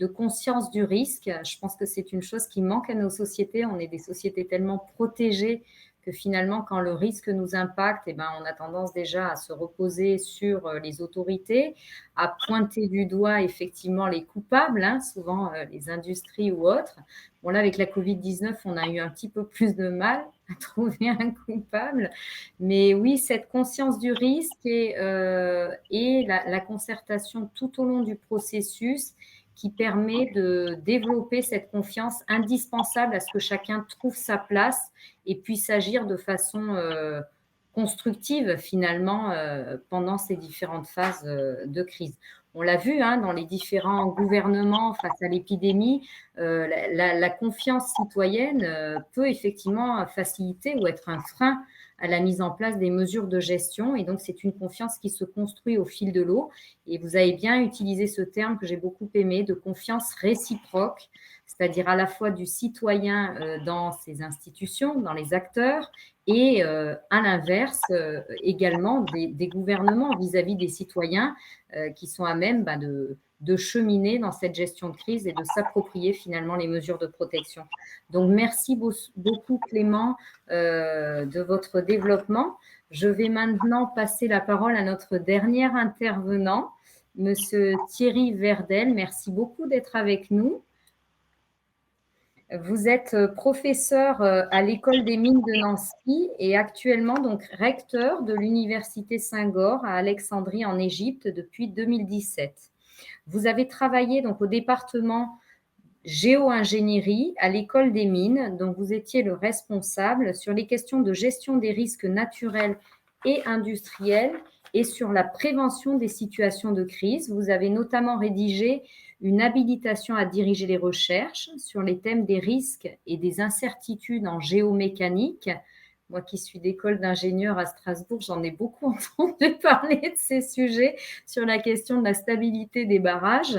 conscience du risque. Je pense que c'est une chose qui manque à nos sociétés. On est des sociétés tellement protégées que finalement, quand le risque nous impacte, on a tendance déjà à se reposer sur les autorités, à pointer du doigt effectivement les coupables, souvent les industries ou autres. Bon, là, avec la Covid-19, on a eu un petit peu plus de mal à trouver un coupable. Mais oui, cette conscience du risque et la concertation tout au long du processus qui permet de développer cette confiance indispensable à ce que chacun trouve sa place et puisse agir de façon constructive finalement pendant ces différentes phases de crise. On l'a vu dans les différents gouvernements face à l'épidémie, la confiance citoyenne peut effectivement faciliter ou être un frein à la mise en place des mesures de gestion. Et donc, c'est une confiance qui se construit au fil de l'eau. Et vous avez bien utilisé ce terme que j'ai beaucoup aimé, de confiance réciproque, c'est-à-dire à la fois du citoyen dans ses institutions, dans les acteurs, et à l'inverse également des gouvernements vis-à-vis des citoyens qui sont à même de cheminer dans cette gestion de crise et de s'approprier finalement les mesures de protection. Donc, merci beaucoup Clément de votre développement. Je vais maintenant passer la parole à notre dernier intervenant, Monsieur Thierry Verdel. Merci beaucoup d'être avec nous. Vous êtes professeur à l'École des mines de Nancy et actuellement donc recteur de l'Université Senghor à Alexandrie en Égypte depuis 2017. Vous avez travaillé donc au département géo-ingénierie à l'École des mines, dont vous étiez le responsable sur les questions de gestion des risques naturels et industriels et sur la prévention des situations de crise. Vous avez notamment rédigé une habilitation à diriger les recherches sur les thèmes des risques et des incertitudes en géomécanique. Moi qui suis d'école d'ingénieur à Strasbourg, j'en ai beaucoup entendu parler de ces sujets sur la question de la stabilité des barrages.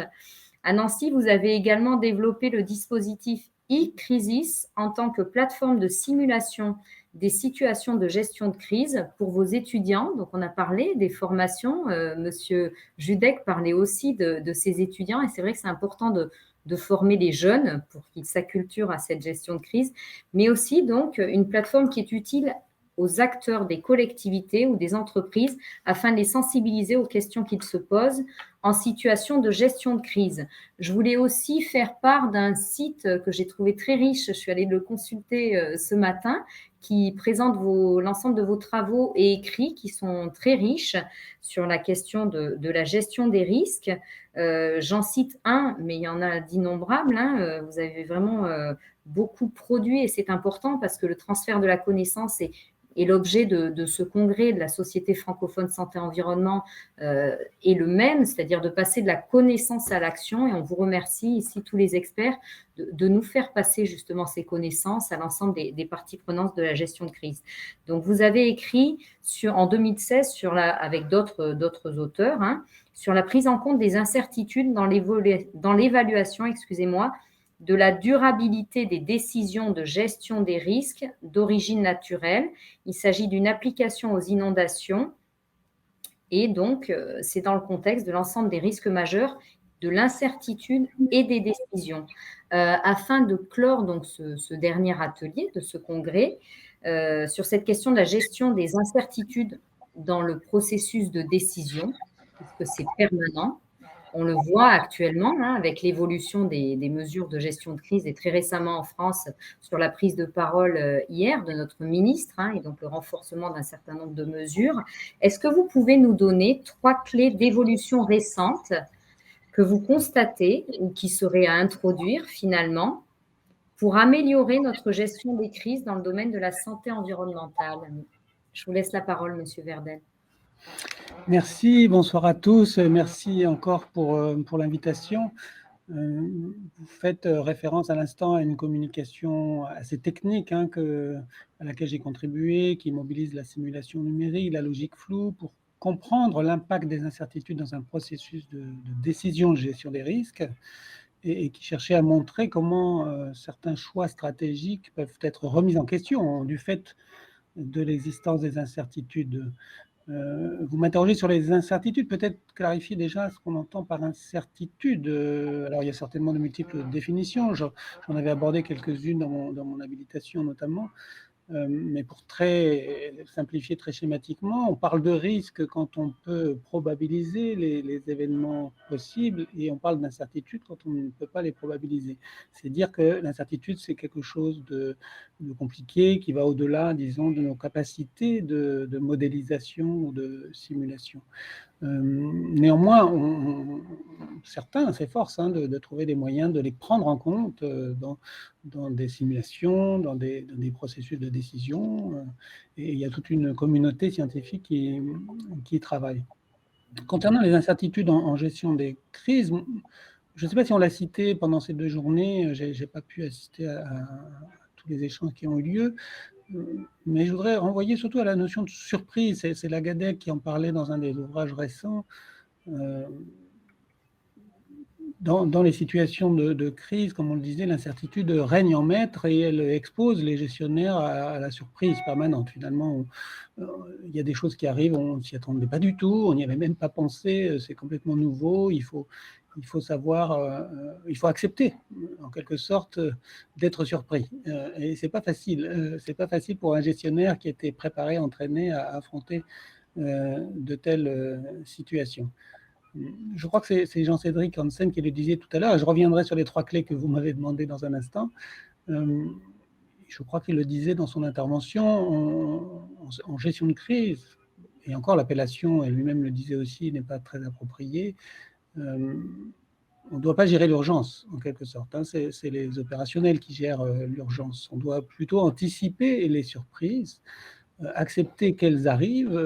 À Nancy, vous avez également développé le dispositif e-Crisis en tant que plateforme de simulation des situations de gestion de crise pour vos étudiants. Donc, on a parlé des formations. Monsieur Judek parlait aussi de ces étudiants. Et c'est vrai que c'est important de former les jeunes pour qu'ils s'acculturent à cette gestion de crise, mais aussi donc une plateforme qui est utile aux acteurs des collectivités ou des entreprises afin de les sensibiliser aux questions qu'ils se posent en situation de gestion de crise. Je voulais aussi faire part d'un site que j'ai trouvé très riche, je suis allée le consulter ce matin, qui présente l'ensemble de vos travaux et écrits qui sont très riches sur la question de la gestion des risques. J'en cite un, mais il y en a d'innombrables. Vous avez vraiment beaucoup produit et c'est important parce que le transfert de la connaissance et l'objet de ce congrès de la Société francophone santé-environnement est le même, c'est-à-dire de passer de la connaissance à l'action. Et on vous remercie ici, tous les experts, de nous faire passer justement ces connaissances à l'ensemble des parties prenantes de la gestion de crise. Donc, vous avez écrit en 2016 avec d'autres auteurs sur la prise en compte des incertitudes dans l'évaluation, de la durabilité des décisions de gestion des risques d'origine naturelle. Il s'agit d'une application aux inondations et donc c'est dans le contexte de l'ensemble des risques majeurs, de l'incertitude et des décisions. Afin de clore donc ce dernier atelier de ce congrès sur cette question de la gestion des incertitudes dans le processus de décision, puisque c'est permanent. On le voit actuellement avec l'évolution des mesures de gestion de crise et très récemment en France sur la prise de parole hier de notre ministre et donc le renforcement d'un certain nombre de mesures. Est-ce que vous pouvez nous donner 3 clés d'évolution récentes que vous constatez ou qui seraient à introduire finalement pour améliorer notre gestion des crises dans le domaine de la santé environnementale ? Je vous laisse la parole, Monsieur Verdel. Merci, bonsoir à tous. Merci encore pour l'invitation. Vous faites référence à l'instant à une communication assez technique à laquelle j'ai contribué, qui mobilise la simulation numérique, la logique floue, pour comprendre l'impact des incertitudes dans un processus de décision de gestion des risques, et qui cherchait à montrer comment certains choix stratégiques peuvent être remis en question du fait de l'existence des incertitudes. Vous m'interrogez sur les incertitudes, peut-être clarifier déjà ce qu'on entend par incertitude. Alors, il y a certainement de multiples définitions, j'en avais abordé quelques-unes dans mon habilitation notamment, mais pour très simplifier très schématiquement, on parle de risque quand on peut probabiliser les événements possibles, et on parle d'incertitude quand on ne peut pas les probabiliser. C'est dire que l'incertitude, c'est quelque chose de compliqué qui va au-delà, disons, de nos capacités de modélisation ou de simulation. Néanmoins, certains s'efforcent de trouver des moyens de les prendre en compte dans des simulations, dans des processus de décision, et il y a toute une communauté scientifique qui y travaille. Concernant les incertitudes en gestion des crises, je ne sais pas si on l'a cité pendant ces 2 journées, je n'ai pas pu assister à tous les échanges qui ont eu lieu, mais je voudrais renvoyer surtout à la notion de surprise. C'est Lagadec qui en parlait dans un des ouvrages récents. Dans les situations de crise, comme on le disait, l'incertitude règne en maître et elle expose les gestionnaires à la surprise permanente. Finalement, il y a des choses qui arrivent, on ne s'y attendait pas du tout, on n'y avait même pas pensé, c'est complètement nouveau, il faut savoir, il faut accepter, en quelque sorte, d'être surpris. Et c'est pas facile pour un gestionnaire qui était préparé, entraîné à affronter de telles situations. Je crois que c'est Jean-Cédric Hansen qui le disait tout à l'heure, et je reviendrai sur les 3 clés que vous m'avez demandé dans un instant. Je crois qu'il le disait dans son intervention, en gestion de crise, et encore l'appellation, et lui-même le disait aussi, n'est pas très appropriée. On ne doit pas gérer l'urgence, en quelque sorte. C'est les opérationnels qui gèrent l'urgence. On doit plutôt anticiper les surprises, accepter qu'elles arrivent,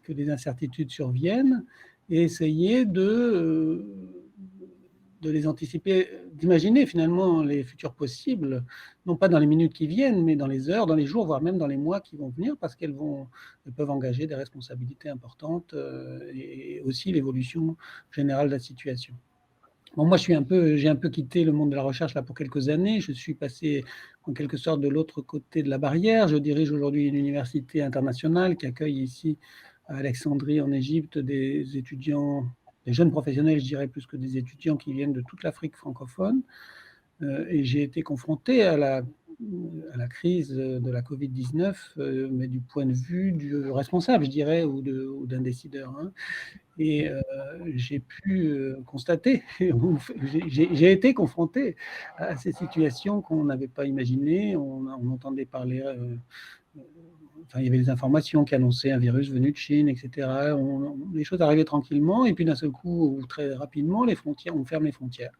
que les incertitudes surviennent, et essayer de les anticiper, d'imaginer finalement les futurs possibles, non pas dans les minutes qui viennent, mais dans les heures, dans les jours, voire même dans les mois qui vont venir, parce qu'elles peuvent engager des responsabilités importantes et aussi l'évolution générale de la situation. Bon, moi, j'ai un peu quitté le monde de la recherche là pour quelques années. Je suis passé en quelque sorte de l'autre côté de la barrière. Je dirige aujourd'hui une université internationale qui accueille ici à Alexandrie, en Égypte, des étudiants, des jeunes professionnels, je dirais plus que des étudiants qui viennent de toute l'Afrique francophone. Et j'ai été confronté à la crise de la Covid-19, mais du point de vue du responsable, je dirais, ou d'un décideur. Et j'ai pu constater, j'ai été confronté à ces situations qu'on n'avait pas imaginées. On entendait parler, il y avait des informations qui annonçaient un virus venu de Chine, etc. Les choses arrivaient tranquillement, et puis d'un seul coup, ou très rapidement, on ferme les frontières.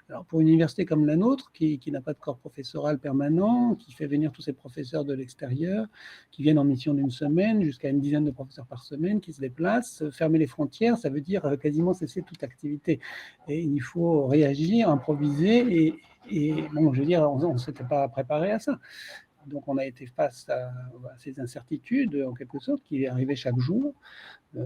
Alors pour une université comme la nôtre, qui n'a pas de corps professoral permanent, qui fait venir tous ces professeurs de l'extérieur, qui viennent en mission d'1 semaine, jusqu'à une dizaine de professeurs par semaine, qui se déplacent, fermer les frontières, ça veut dire quasiment cesser toute activité. Et il faut réagir, improviser, et bon, je veux dire, on ne s'était pas préparé à ça. Donc on a été face à ces incertitudes, en quelque sorte, qui arrivaient chaque jour.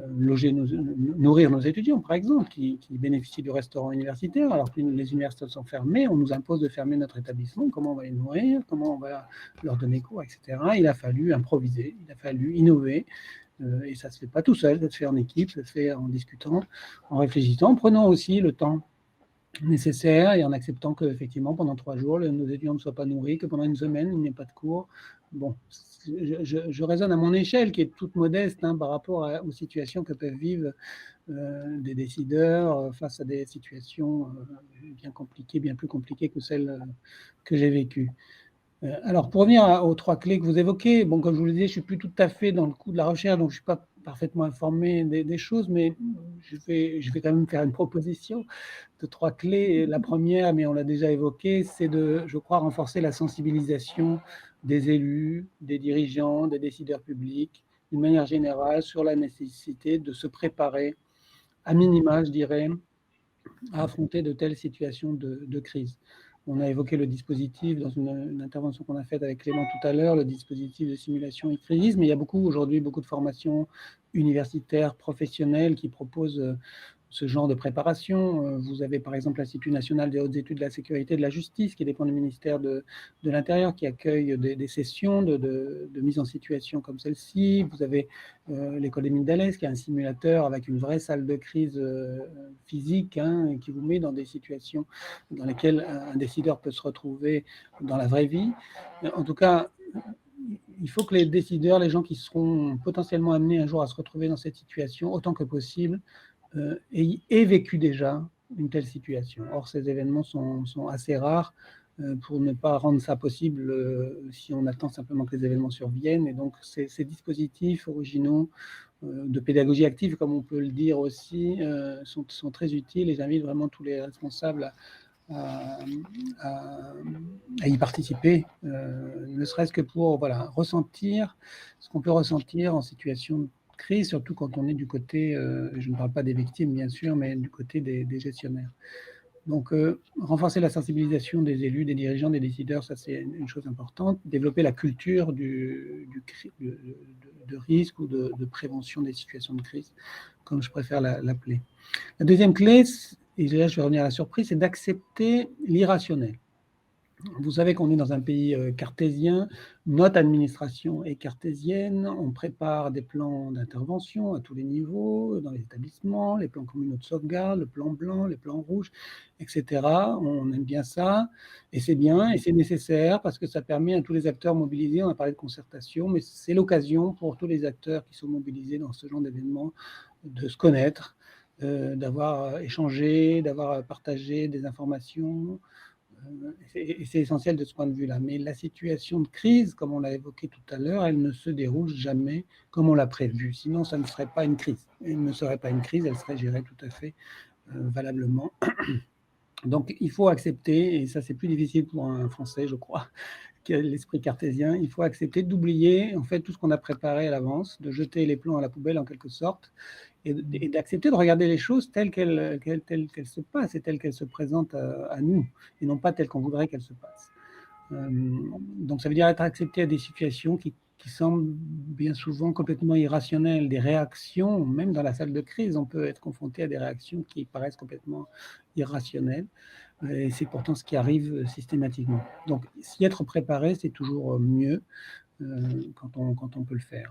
Nourrir nos étudiants, par exemple, qui bénéficient du restaurant universitaire, alors que les universités sont fermées, on nous impose de fermer notre établissement. Comment on va les nourrir, comment on va leur donner cours, etc. Il a fallu improviser, il a fallu innover, et ça ne se fait pas tout seul, ça se fait en équipe, ça se fait en discutant, en réfléchissant, en prenant aussi le temps nécessaire et en acceptant qu'effectivement, pendant 3 jours, nos étudiants ne soient pas nourris, que pendant 1 semaine, il n'y ait pas de cours. Bon, je raisonne à mon échelle, qui est toute modeste par rapport aux situations que peuvent vivre des décideurs face à des situations bien compliquées, bien plus compliquées que celles que j'ai vécues. Alors, pour revenir aux 3 clés que vous évoquez, bon, comme je vous le disais, je ne suis plus tout à fait dans le coup de la recherche, donc je ne suis pas parfaitement informé des choses, mais je vais quand même faire une proposition de 3 clés. La première, mais on l'a déjà évoqué, c'est de, je crois, renforcer la sensibilisation des élus, des dirigeants, des décideurs publics d'une manière générale sur la nécessité de se préparer, à minima, je dirais, à affronter de telles situations de crise. On a évoqué le dispositif dans une intervention qu'on a faite avec Clément tout à l'heure, le dispositif de simulation et crise, mais il y a aujourd'hui beaucoup de formations universitaires, professionnelles qui proposent ce genre de préparation. Vous avez par exemple l'Institut national des hautes études de la sécurité et de la justice, qui dépend du ministère de l'Intérieur, qui accueille des sessions de mise en situation comme celle-ci. Vous avez l'école des Mines d'Alès, qui a un simulateur avec une vraie salle de crise physique, et qui vous met dans des situations dans lesquelles un décideur peut se retrouver dans la vraie vie. En tout cas, il faut que les décideurs, les gens qui seront potentiellement amenés un jour à se retrouver dans cette situation, autant que possible, aient vécu déjà une telle situation. Or, ces événements sont assez rares pour ne pas rendre ça possible si on attend simplement que les événements surviennent. Et donc, ces dispositifs originaux de pédagogie active, comme on peut le dire aussi, sont très utiles, et j'invite vraiment tous les responsables à y participer, ne serait-ce que pour ressentir ce qu'on peut ressentir en situation de crise, surtout quand on est du côté, je ne parle pas des victimes bien sûr, mais du côté des gestionnaires. Donc, renforcer la sensibilisation des élus, des dirigeants, des décideurs, ça c'est une chose importante. Développer la culture de risque ou de prévention des situations de crise, comme je préfère l'appeler. La deuxième clé, et là je vais revenir à la surprise, c'est d'accepter l'irrationnel. Vous savez qu'on est dans un pays cartésien, notre administration est cartésienne, on prépare des plans d'intervention à tous les niveaux, dans les établissements, les plans communaux de sauvegarde, le plan blanc, les plans rouges, etc. On aime bien ça, et c'est bien, et c'est nécessaire, parce que ça permet à tous les acteurs mobilisés, on a parlé de concertation, mais c'est l'occasion pour tous les acteurs qui sont mobilisés dans ce genre d'événements de se connaître, d'avoir échangé, d'avoir partagé des informations. Et c'est essentiel de ce point de vue-là. Mais la situation de crise, comme on l'a évoqué tout à l'heure, elle ne se déroule jamais comme on l'a prévu. Sinon, ça ne serait pas une crise. Elle ne serait pas une crise, elle serait gérée tout à fait valablement. Donc, il faut accepter, et ça c'est plus difficile pour un Français, je crois, que l'esprit cartésien, il faut accepter d'oublier en fait tout ce qu'on a préparé à l'avance, de jeter les plans à la poubelle en quelque sorte, et d'accepter de regarder les choses telles qu'elles se passent et telles qu'elles se présentent à nous, et non pas telles qu'on voudrait qu'elles se passent. Donc ça veut dire être accepté à des situations qui semblent bien souvent complètement irrationnelles, des réactions, même dans la salle de crise, on peut être confronté à des réactions qui paraissent complètement irrationnelles, et c'est pourtant ce qui arrive systématiquement. Donc s'y être préparé, c'est toujours mieux quand on peut le faire.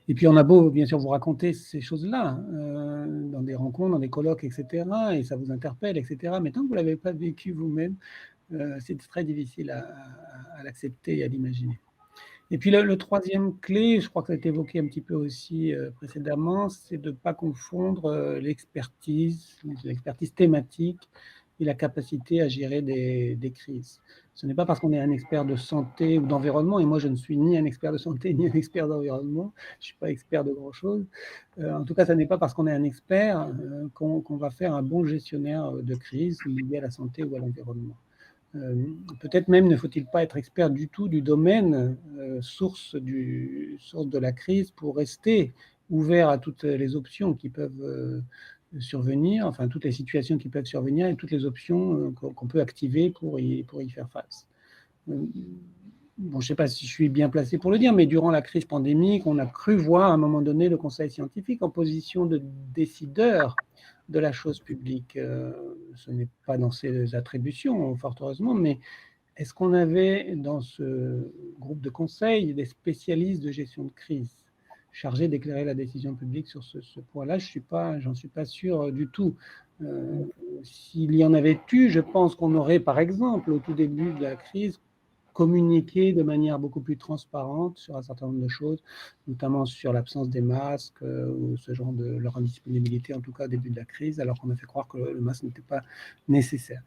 Et puis on a beau, bien sûr, vous raconter ces choses-là dans des rencontres, dans des colloques, etc., et ça vous interpelle, etc., mais tant que vous ne l'avez pas vécu vous-même, c'est très difficile à l'accepter et à l'imaginer. Et puis le troisième clé, je crois que ça a été évoqué un petit peu aussi précédemment, c'est de ne pas confondre l'expertise thématique et la capacité à gérer des crises. Ce n'est pas parce qu'on est un expert de santé ou d'environnement, et moi je ne suis ni un expert de santé ni un expert d'environnement, je ne suis pas expert de grand-chose. En tout cas, ce n'est pas parce qu'on est un expert qu'on va faire un bon gestionnaire de crise lié à la santé ou à l'environnement. Peut-être même ne faut-il pas être expert du tout du domaine source de la crise pour rester ouvert à toutes les options qui peuvent survenir, enfin toutes les situations qui peuvent survenir et toutes les options qu'on peut activer pour y faire face. Bon, je ne sais pas si je suis bien placé pour le dire, mais durant la crise pandémique, on a cru voir à un moment donné le Conseil scientifique en position de décideur de la chose publique. Ce n'est pas dans ses attributions, fort heureusement, mais est-ce qu'on avait dans ce groupe de conseil des spécialistes de gestion de crise chargés d'éclairer la décision publique sur ce point-là? J'en suis pas sûr du tout. S'il y en avait eu, je pense qu'on aurait, par exemple, au tout début de la crise, communiquer de manière beaucoup plus transparente sur un certain nombre de choses, notamment sur l'absence des masques ou ce genre de leur indisponibilité, en tout cas au début de la crise, alors qu'on a fait croire que le masque n'était pas nécessaire.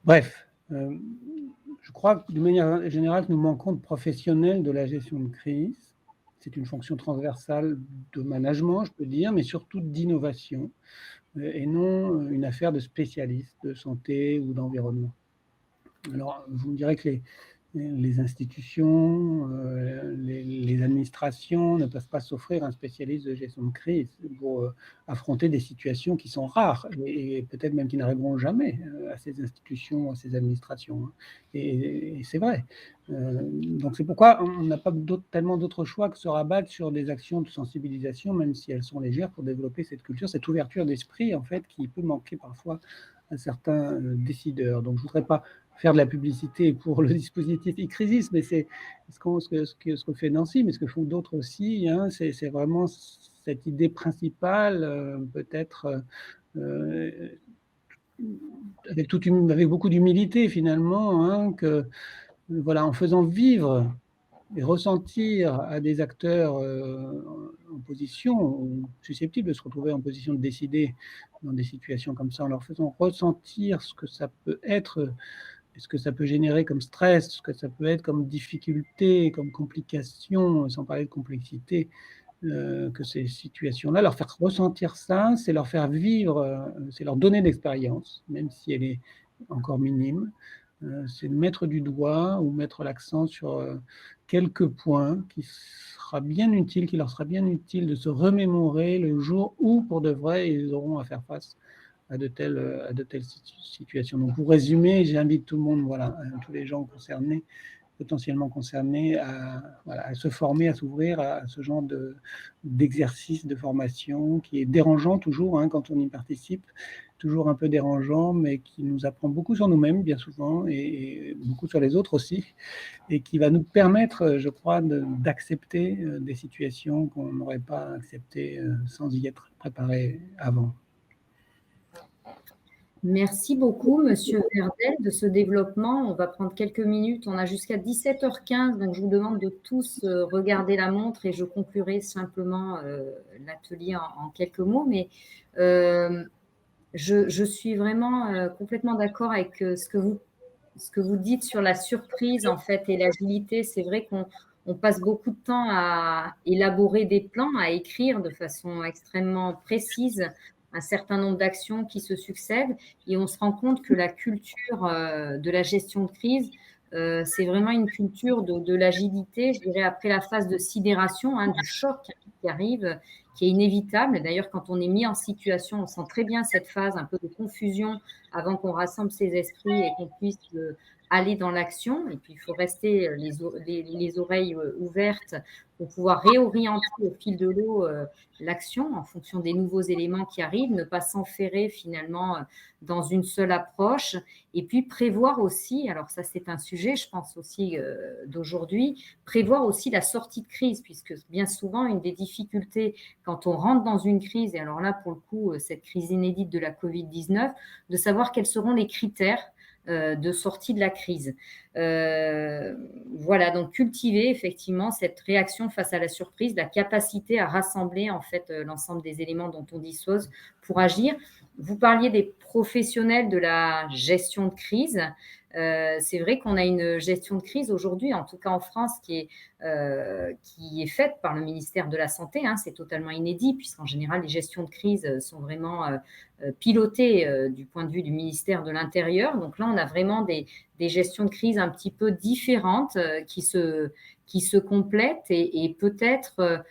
Bref, je crois que d'une manière générale, nous manquons de professionnels de la gestion de crise. C'est une fonction transversale de management, je peux dire, mais surtout d'innovation, et non une affaire de spécialistes de santé ou d'environnement. Alors, vous me direz que les institutions, les administrations ne peuvent pas s'offrir un spécialiste de gestion de crise pour affronter des situations qui sont rares et peut-être même qui n'arriveront jamais à ces institutions, à ces administrations. Et c'est vrai. Donc c'est pourquoi on n'a pas tellement d'autres choix que se rabattre sur des actions de sensibilisation, même si elles sont légères, pour développer cette culture, cette ouverture d'esprit, en fait, qui peut manquer parfois à certains décideurs. Donc je ne voudrais pas faire de la publicité pour le dispositif e-crisis, mais c'est ce que fait Nancy, mais ce que font d'autres aussi, hein, c'est vraiment cette idée principale, peut-être avec beaucoup d'humilité finalement, hein, que voilà, en faisant vivre et ressentir à des acteurs en position, susceptibles de se retrouver en position de décider dans des situations comme ça, en leur faisant ressentir ce que ça peut être, ce que ça peut générer comme stress, ce que ça peut être comme difficulté, comme complication, sans parler de complexité, que ces situations-là, leur faire ressentir ça, c'est leur faire vivre, c'est leur donner l'expérience, même si elle est encore minime, c'est de mettre du doigt ou mettre l'accent sur quelques points qui leur sera bien utile de se remémorer le jour où, pour de vrai, ils auront à faire face à de telles situations. Donc, pour résumer, j'invite tout le monde, voilà, tous les gens concernés, potentiellement concernés, à se former, à s'ouvrir à ce genre d'exercice, de formation qui est dérangeant toujours, hein, quand on y participe, toujours un peu dérangeant, mais qui nous apprend beaucoup sur nous-mêmes, bien souvent, et beaucoup sur les autres aussi, et qui va nous permettre, je crois, d'accepter des situations qu'on n'aurait pas acceptées sans y être préparé avant. Merci beaucoup, Monsieur Verdel, de ce développement. On va prendre quelques minutes. On a jusqu'à 17h15, donc je vous demande de tous regarder la montre et je conclurai simplement l'atelier en quelques mots. Mais je suis vraiment complètement d'accord avec ce que vous dites sur la surprise, en fait, et l'agilité. C'est vrai qu'on passe beaucoup de temps à élaborer des plans, à écrire de façon extrêmement précise un certain nombre d'actions qui se succèdent et on se rend compte que la culture de la gestion de crise, c'est vraiment une culture de l'agilité, je dirais, après la phase de sidération, hein, du choc qui arrive, qui est inévitable. D'ailleurs, quand on est mis en situation, on sent très bien cette phase un peu de confusion avant qu'on rassemble ses esprits et qu'on puisse aller dans l'action. Et puis, il faut rester les oreilles ouvertes pour pouvoir réorienter au fil de l'eau l'action en fonction des nouveaux éléments qui arrivent, ne pas s'enferrer finalement dans une seule approche. Et puis, prévoir aussi, alors ça c'est un sujet, je pense aussi d'aujourd'hui, prévoir aussi la sortie de crise, puisque bien souvent, une des difficultés quand on rentre dans une crise, et alors là, pour le coup, cette crise inédite de la Covid-19, de savoir quels seront les critères de sortie de la crise. Voilà, donc cultiver effectivement cette réaction face à la surprise, la capacité à rassembler en fait l'ensemble des éléments dont on dispose pour agir. Vous parliez des professionnels de la gestion de crise. C'est vrai qu'on a une gestion de crise aujourd'hui, en tout cas en France, qui est faite par le ministère de la Santé. Hein, c'est totalement inédit, puisqu'en général, les gestions de crise sont vraiment pilotées du point de vue du ministère de l'Intérieur. Donc là, on a vraiment des gestions de crise un petit peu différentes qui se complètent et peut-être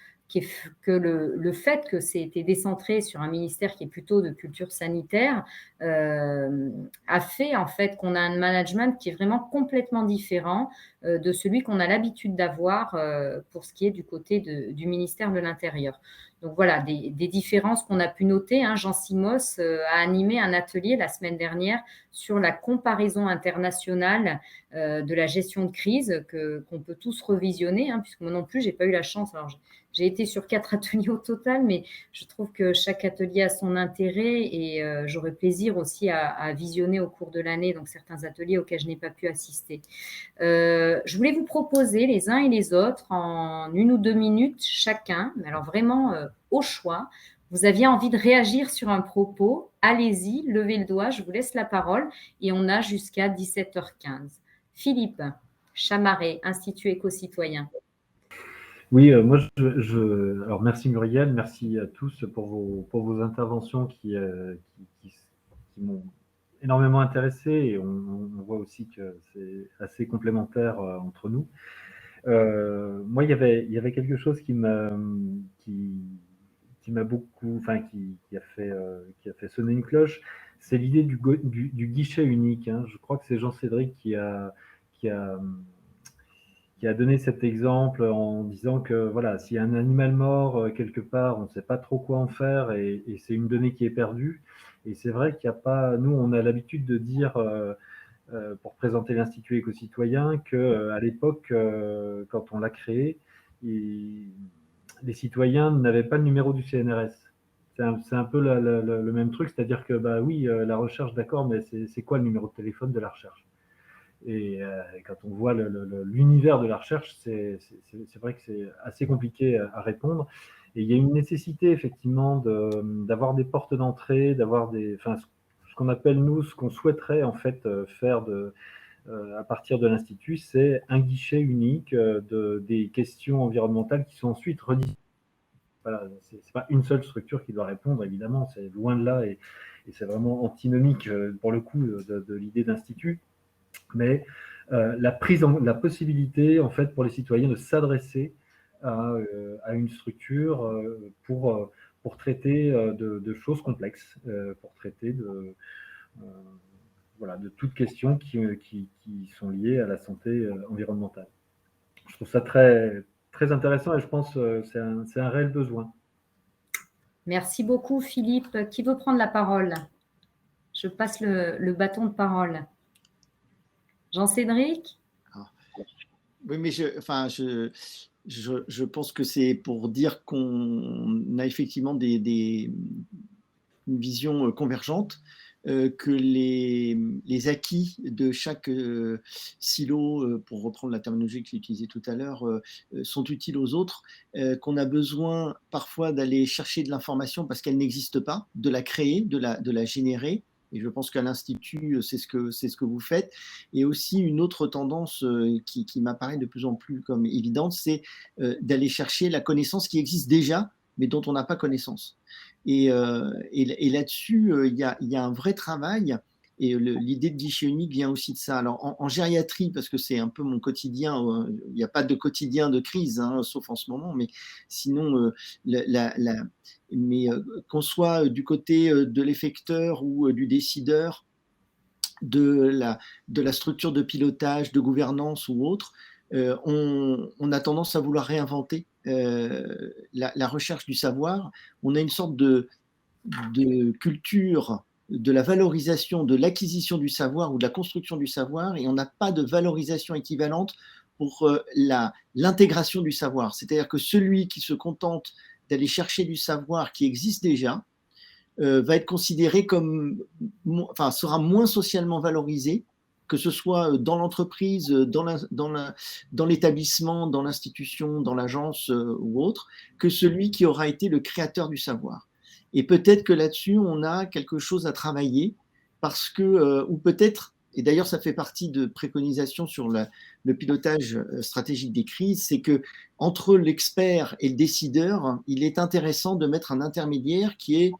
que le fait que c'est été décentré sur un ministère qui est plutôt de culture sanitaire a fait en fait qu'on a un management qui est vraiment complètement différent de celui qu'on a l'habitude d'avoir pour ce qui est du côté du ministère de l'Intérieur. Donc voilà, des différences qu'on a pu noter. Hein. Jean Simos a animé un atelier la semaine dernière sur la comparaison internationale de la gestion de crise qu'on peut tous revisionner, hein, puisque moi non plus, je n'ai pas eu la chance. Alors, j'ai été sur 4 ateliers au total, mais je trouve que chaque atelier a son intérêt et j'aurais plaisir aussi à visionner au cours de l'année donc certains ateliers auxquels je n'ai pas pu assister. Je voulais vous proposer les uns et les autres en 1 ou 2 minutes chacun, mais alors vraiment au choix. Vous aviez envie de réagir sur un propos, allez-y, levez le doigt, je vous laisse la parole et on a jusqu'à 17h15. Philippe Chamaret, Institut Éco-Citoyen. Oui, moi, alors merci Muriel, merci à tous pour vos interventions qui m'ont énormément intéressés et on voit aussi que c'est assez complémentaire entre nous. Moi, il y avait quelque chose qui m'a beaucoup, enfin qui a fait sonner une cloche, c'est l'idée du guichet unique. Hein. Je crois que c'est Jean-Cédric qui a donné cet exemple en disant que voilà, s'il y a un animal mort quelque part, on ne sait pas trop quoi en faire et c'est une donnée qui est perdue. Et c'est vrai qu'il n'y a pas, nous on a l'habitude de dire pour présenter l'Institut éco-citoyen qu'à l'époque, quand on l'a créé, les citoyens n'avaient pas le numéro du CNRS. C'est un peu le même truc, c'est-à-dire que bah oui, la recherche, d'accord, mais c'est quoi le numéro de téléphone de la recherche? Et quand on voit l'univers de la recherche, c'est vrai que c'est assez compliqué à répondre. Et il y a une nécessité effectivement d'avoir des portes d'entrée, d'avoir ce qu'on appelle nous, ce qu'on souhaiterait en fait faire à partir de l'Institut, c'est un guichet unique des questions environnementales qui sont ensuite redistribuées. Voilà, c'est pas une seule structure qui doit répondre, évidemment, c'est loin de là et c'est vraiment antinomique pour le coup de l'idée d'Institut. Mais la possibilité en fait pour les citoyens de s'adresser à une structure pour traiter de choses complexes, pour traiter voilà, de toutes questions qui sont liées à la santé environnementale. Je trouve ça très, très intéressant et je pense que c'est un réel besoin. Merci beaucoup, Philippe. Qui veut prendre la parole? Je passe le bâton de parole. Jean-Cédric? Oui, mais je pense que c'est pour dire qu'on a effectivement une vision convergente, que les acquis de chaque silo, pour reprendre la terminologie que j'ai utilisée tout à l'heure, sont utiles aux autres, qu'on a besoin parfois d'aller chercher de l'information parce qu'elle n'existe pas, de la créer, de la générer. Et je pense qu'à l'Institut, c'est ce que vous faites. Et aussi, une autre tendance qui m'apparaît de plus en plus comme évidente, c'est d'aller chercher la connaissance qui existe déjà, mais dont on n'a pas connaissance. Et là-dessus, il y a un vrai travail. Et l'idée de guichet unique vient aussi de ça. Alors, en gériatrie, parce que c'est un peu mon quotidien, il n'y a pas de quotidien de crise, hein, sauf en ce moment, mais sinon, qu'on soit du côté de l'effecteur ou du décideur, de la structure de pilotage, de gouvernance ou autre, on a tendance à vouloir réinventer la recherche du savoir. On a une sorte de culture de la valorisation, de l'acquisition du savoir ou de la construction du savoir, et on n'a pas de valorisation équivalente pour l'intégration du savoir. C'est-à-dire que celui qui se contente d'aller chercher du savoir qui existe déjà va être considéré sera moins socialement valorisé, que ce soit dans l'entreprise, dans l'établissement, dans l'institution, dans l'agence ou autre, que celui qui aura été le créateur du savoir. Et peut-être que là-dessus, on a quelque chose à travailler, parce que, ou peut-être, et d'ailleurs ça fait partie de préconisations sur le pilotage stratégique des crises, c'est que entre l'expert et le décideur, il est intéressant de mettre un intermédiaire qui est,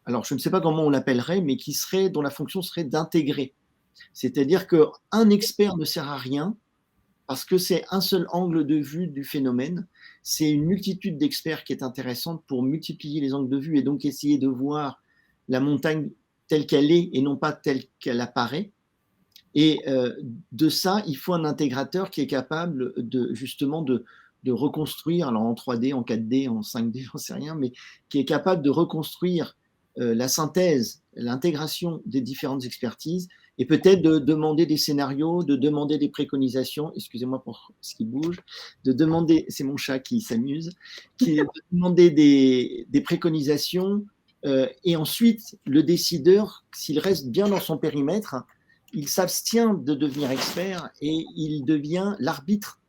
alors je ne sais pas comment on l'appellerait, mais dont la fonction serait d'intégrer. C'est-à-dire qu'un expert ne sert à rien parce que c'est un seul angle de vue du phénomène. C'est une multitude d'experts qui est intéressante pour multiplier les angles de vue et donc essayer de voir la montagne telle qu'elle est et non pas telle qu'elle apparaît. Et de ça, il faut un intégrateur qui est capable justement de reconstruire, alors en 3D, en 4D, en 5D, j'en sais rien, mais qui est capable de reconstruire la synthèse, l'intégration des différentes expertises, et peut-être de demander des scénarios, de demander des préconisations, excusez-moi pour ce qui bouge, de demander, c'est mon chat qui s'amuse, de demander des préconisations, et ensuite, le décideur, s'il reste bien dans son périmètre, il s'abstient de devenir expert et il devient l'arbitre,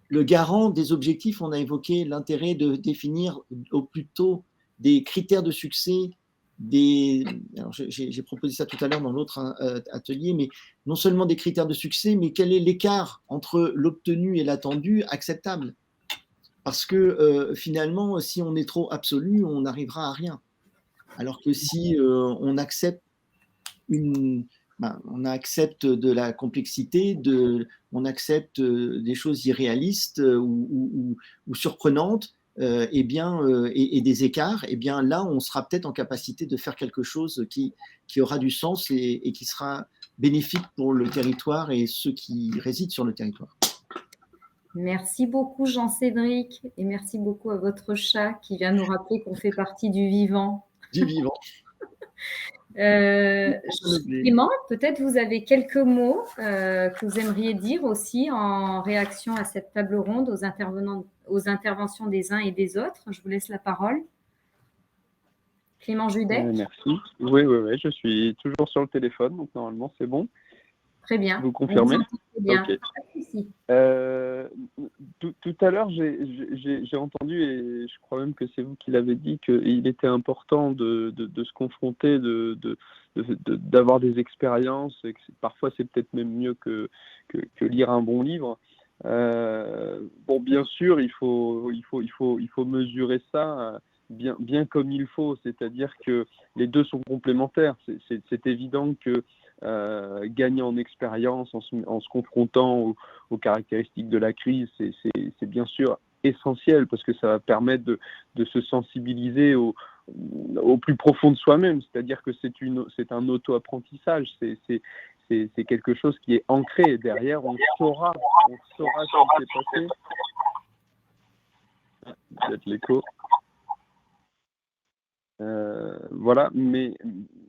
le garant des objectifs. On a évoqué l'intérêt de définir au plus tôt des critères de succès, alors j'ai proposé ça tout à l'heure dans l'autre atelier, mais non seulement des critères de succès, mais quel est l'écart entre l'obtenu et l'attendu acceptable. Parce que finalement, si on est trop absolu, on n'arrivera à rien. Alors que si on accepte on accepte de la complexité, on accepte des choses irréalistes ou surprenantes, et des écarts, et bien là, on sera peut-être en capacité de faire quelque chose qui aura du sens et qui sera bénéfique pour le territoire et ceux qui résident sur le territoire. Merci beaucoup Jean-Cédric, et merci beaucoup à votre chat qui vient nous rappeler qu'on fait partie du vivant. Du vivant. Clément, peut-être vous avez quelques mots que vous aimeriez dire aussi en réaction à cette table ronde, aux interventions des uns et des autres. Je vous laisse la parole. Clément Judet. Merci. Oui, je suis toujours sur le téléphone, donc normalement c'est bon. Très bien. Vous confirmez? Bien. Okay. Tout à l'heure, j'ai entendu, et je crois même que c'est vous qui l'avez dit, qu'il était important de se confronter, d'avoir des expériences, et que parfois c'est peut-être même mieux que lire un bon livre. Bon, bien sûr, il faut mesurer ça bien comme il faut, c'est-à-dire que les deux sont complémentaires. C'est évident que gagner en expérience en se confrontant aux caractéristiques de la crise, c'est bien sûr essentiel, parce que ça va permettre de se sensibiliser au plus profond de soi-même, c'est-à-dire que c'est un auto-apprentissage, c'est quelque chose qui est ancré, et derrière on saura ce qui s'est passé. Peut-être l'écho. Voilà, mais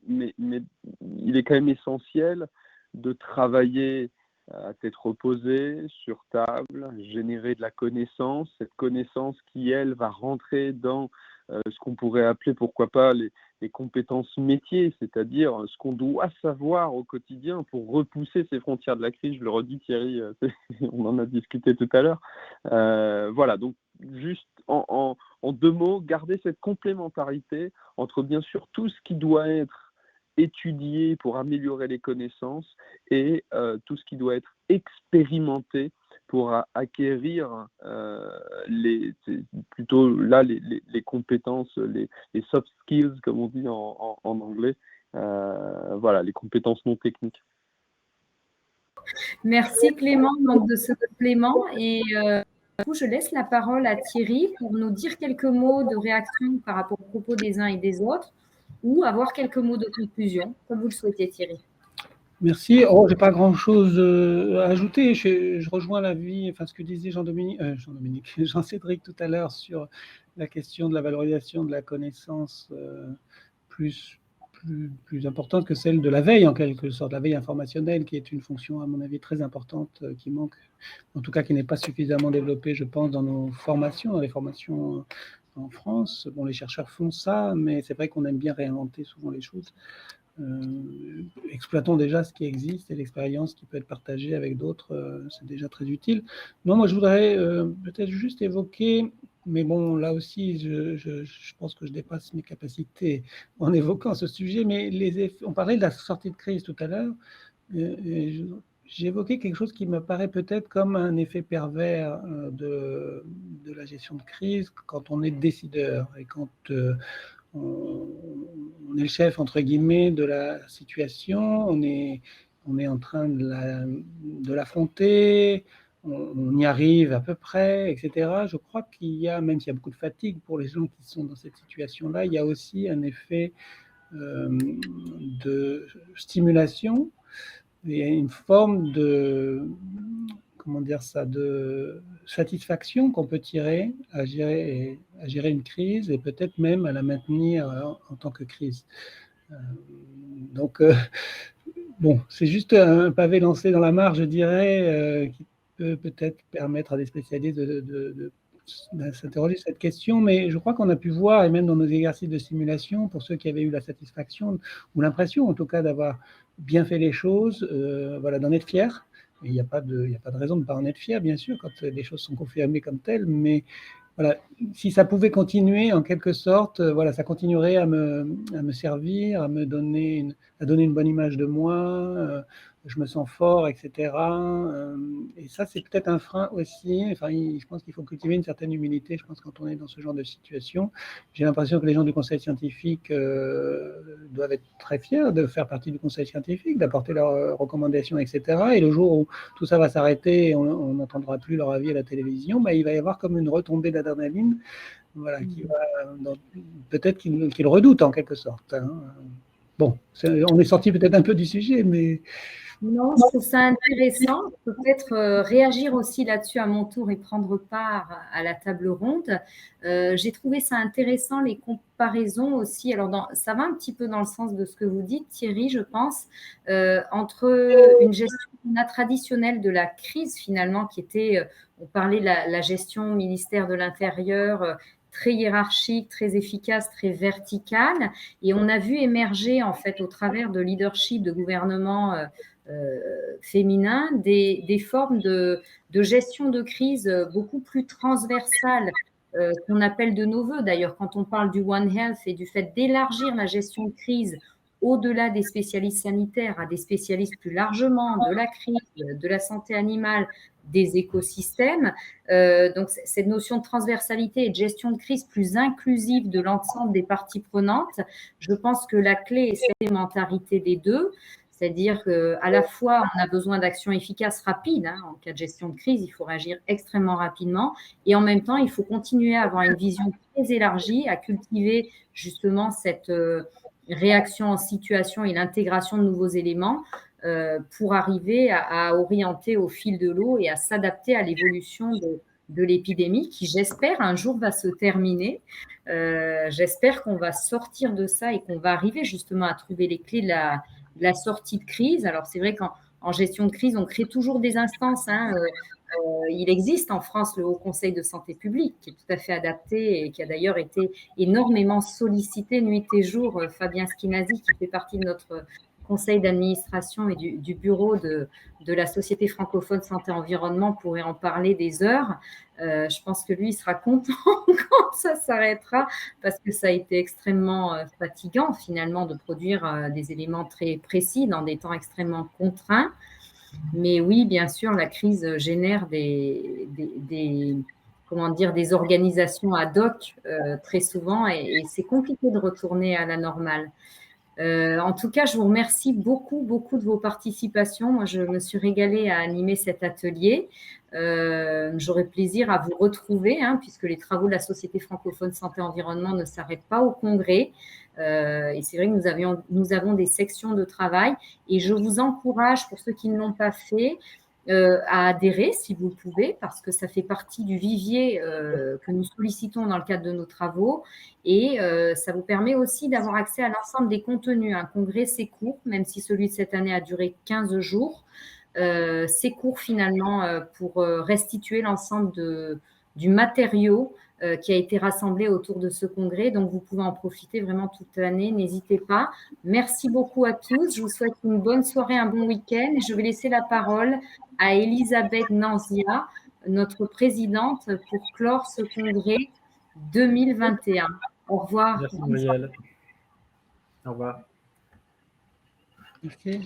il est quand même essentiel de travailler à tête reposée, sur table, générer de la connaissance, cette connaissance qui, elle, va rentrer dans ce qu'on pourrait appeler, pourquoi pas, les compétences métiers, c'est-à-dire ce qu'on doit savoir au quotidien pour repousser ces frontières de la crise. Je le redis, Thierry, on en a discuté tout à l'heure. Voilà, donc juste en deux mots, garder cette complémentarité entre bien sûr tout ce qui doit être étudié pour améliorer les connaissances et tout ce qui doit être expérimenté pour acquérir les compétences, les soft skills, comme on dit en anglais, voilà, les compétences non techniques. Merci Clément donc, de ce complément, et du coup, je laisse la parole à Thierry pour nous dire quelques mots de réaction par rapport aux propos des uns et des autres, ou avoir quelques mots de conclusion, comme vous le souhaitez, Thierry. Merci. Je n'ai pas grand-chose à ajouter. Je rejoins ce que disait Jean-Cédric tout à l'heure sur la question de la valorisation de la connaissance plus importante que celle de la veille, en quelque sorte, la veille informationnelle, qui est une fonction, à mon avis, très importante, qui manque, en tout cas qui n'est pas suffisamment développée, je pense, dans les formations en France. Bon, les chercheurs font ça, mais c'est vrai qu'on aime bien réinventer souvent les choses. Exploitons déjà ce qui existe, et l'expérience qui peut être partagée avec d'autres, c'est déjà très utile. Non, moi je voudrais peut-être juste évoquer, mais bon, là aussi je pense que je dépasse mes capacités en évoquant ce sujet, mais on parlait de la sortie de crise tout à l'heure, j'ai évoqué quelque chose qui me paraît peut-être comme un effet pervers de la gestion de crise quand on est décideur, et quand on est le chef, entre guillemets, de la situation, on est en train de l'affronter, on y arrive à peu près, etc. Je crois qu'il y a, même s'il y a beaucoup de fatigue pour les gens qui sont dans cette situation-là, il y a aussi un effet de stimulation et une forme de satisfaction qu'on peut tirer à gérer une crise, et peut-être même à la maintenir en tant que crise. Bon, c'est juste un pavé lancé dans la mare, je dirais, qui peut peut-être permettre à des spécialistes de s'interroger sur cette question, mais je crois qu'on a pu voir, et même dans nos exercices de simulation, pour ceux qui avaient eu la satisfaction, ou l'impression en tout cas d'avoir bien fait les choses, d'en être fiers. Il n'y a pas de raison de ne pas en être fier, bien sûr, quand les choses sont confirmées comme telles, mais voilà, si ça pouvait continuer en quelque sorte, ça continuerait à me servir, à donner une bonne image de moi, je me sens fort, etc. Et ça, c'est peut-être un frein aussi. Enfin, je pense qu'il faut cultiver une certaine humilité, je pense, quand on est dans ce genre de situation. J'ai l'impression que les gens du conseil scientifique doivent être très fiers de faire partie du conseil scientifique, d'apporter leurs recommandations, etc. Et le jour où tout ça va s'arrêter et on n'entendra plus leur avis à la télévision, bah, il va y avoir comme une retombée d'adrénaline, voilà, peut-être qu'ils redoutent en quelque sorte. Hein. Bon, on est sorti peut-être un peu du sujet, mais... Non, je trouve ça intéressant. Peut-être réagir aussi là-dessus à mon tour et prendre part à la table ronde. J'ai trouvé ça intéressant, les comparaisons aussi. Alors, ça va un petit peu dans le sens de ce que vous dites, Thierry, je pense, entre une gestion traditionnelle de la crise, finalement, qui était, on parlait de la gestion ministère de l'Intérieur, très hiérarchique, très efficace, très verticale. Et on a vu émerger, en fait, au travers de leadership de gouvernement féminin, des formes de gestion de crise beaucoup plus transversales, qu'on appelle de nos voeux. D'ailleurs, quand on parle du One Health et du fait d'élargir la gestion de crise au-delà des spécialistes sanitaires à des spécialistes plus largement de la crise, de la santé animale, des écosystèmes. Donc, cette notion de transversalité et de gestion de crise plus inclusive de l'ensemble des parties prenantes, je pense que la clé est cette complémentarité des deux. C'est-à-dire qu'à la fois, on a besoin d'actions efficaces, rapides. Hein, en cas de gestion de crise, il faut réagir extrêmement rapidement. Et en même temps, il faut continuer à avoir une vision très élargie, à cultiver justement cette réaction en situation et l'intégration de nouveaux éléments pour arriver à orienter au fil de l'eau et à s'adapter à l'évolution de l'épidémie qui, j'espère, un jour va se terminer. J'espère qu'on va sortir de ça et qu'on va arriver justement à trouver les clés de la sortie de crise. Alors, c'est vrai qu'en gestion de crise, on crée toujours des instances. Hein, il existe en France le Haut Conseil de santé publique qui est tout à fait adapté et qui a d'ailleurs été énormément sollicité nuit et jour. Fabien Schinazi, qui fait partie de notre conseil d'administration et du bureau de la Société francophone santé-environnement, pourrait en parler des heures. Je pense que lui, il sera content quand ça s'arrêtera parce que ça a été extrêmement fatigant finalement de produire des éléments très précis dans des temps extrêmement contraints. Mais oui, bien sûr, la crise génère des organisations ad hoc très souvent et c'est compliqué de retourner à la normale. En tout cas, je vous remercie beaucoup de vos participations. Moi, je me suis régalée à animer cet atelier. J'aurai plaisir à vous retrouver, hein, puisque les travaux de la Société francophone santé-environnement ne s'arrêtent pas au congrès. Et c'est vrai que nous avons des sections de travail. Et je vous encourage, pour ceux qui ne l'ont pas fait, à adhérer si vous le pouvez, parce que ça fait partie du vivier que nous sollicitons dans le cadre de nos travaux. Et ça vous permet aussi d'avoir accès à l'ensemble des contenus. Un congrès, c'est court, même si celui de cette année a duré 15 jours. C'est court finalement pour restituer l'ensemble du matériau qui a été rassemblé autour de ce congrès. Donc, vous pouvez en profiter vraiment toute l'année. N'hésitez pas. Merci beaucoup à tous. Je vous souhaite une bonne soirée, un bon week-end. Et je vais laisser la parole à Elisabeth Nanzia, notre présidente, pour clore ce congrès 2021. Au revoir. Merci, Muriel. Au revoir. Merci.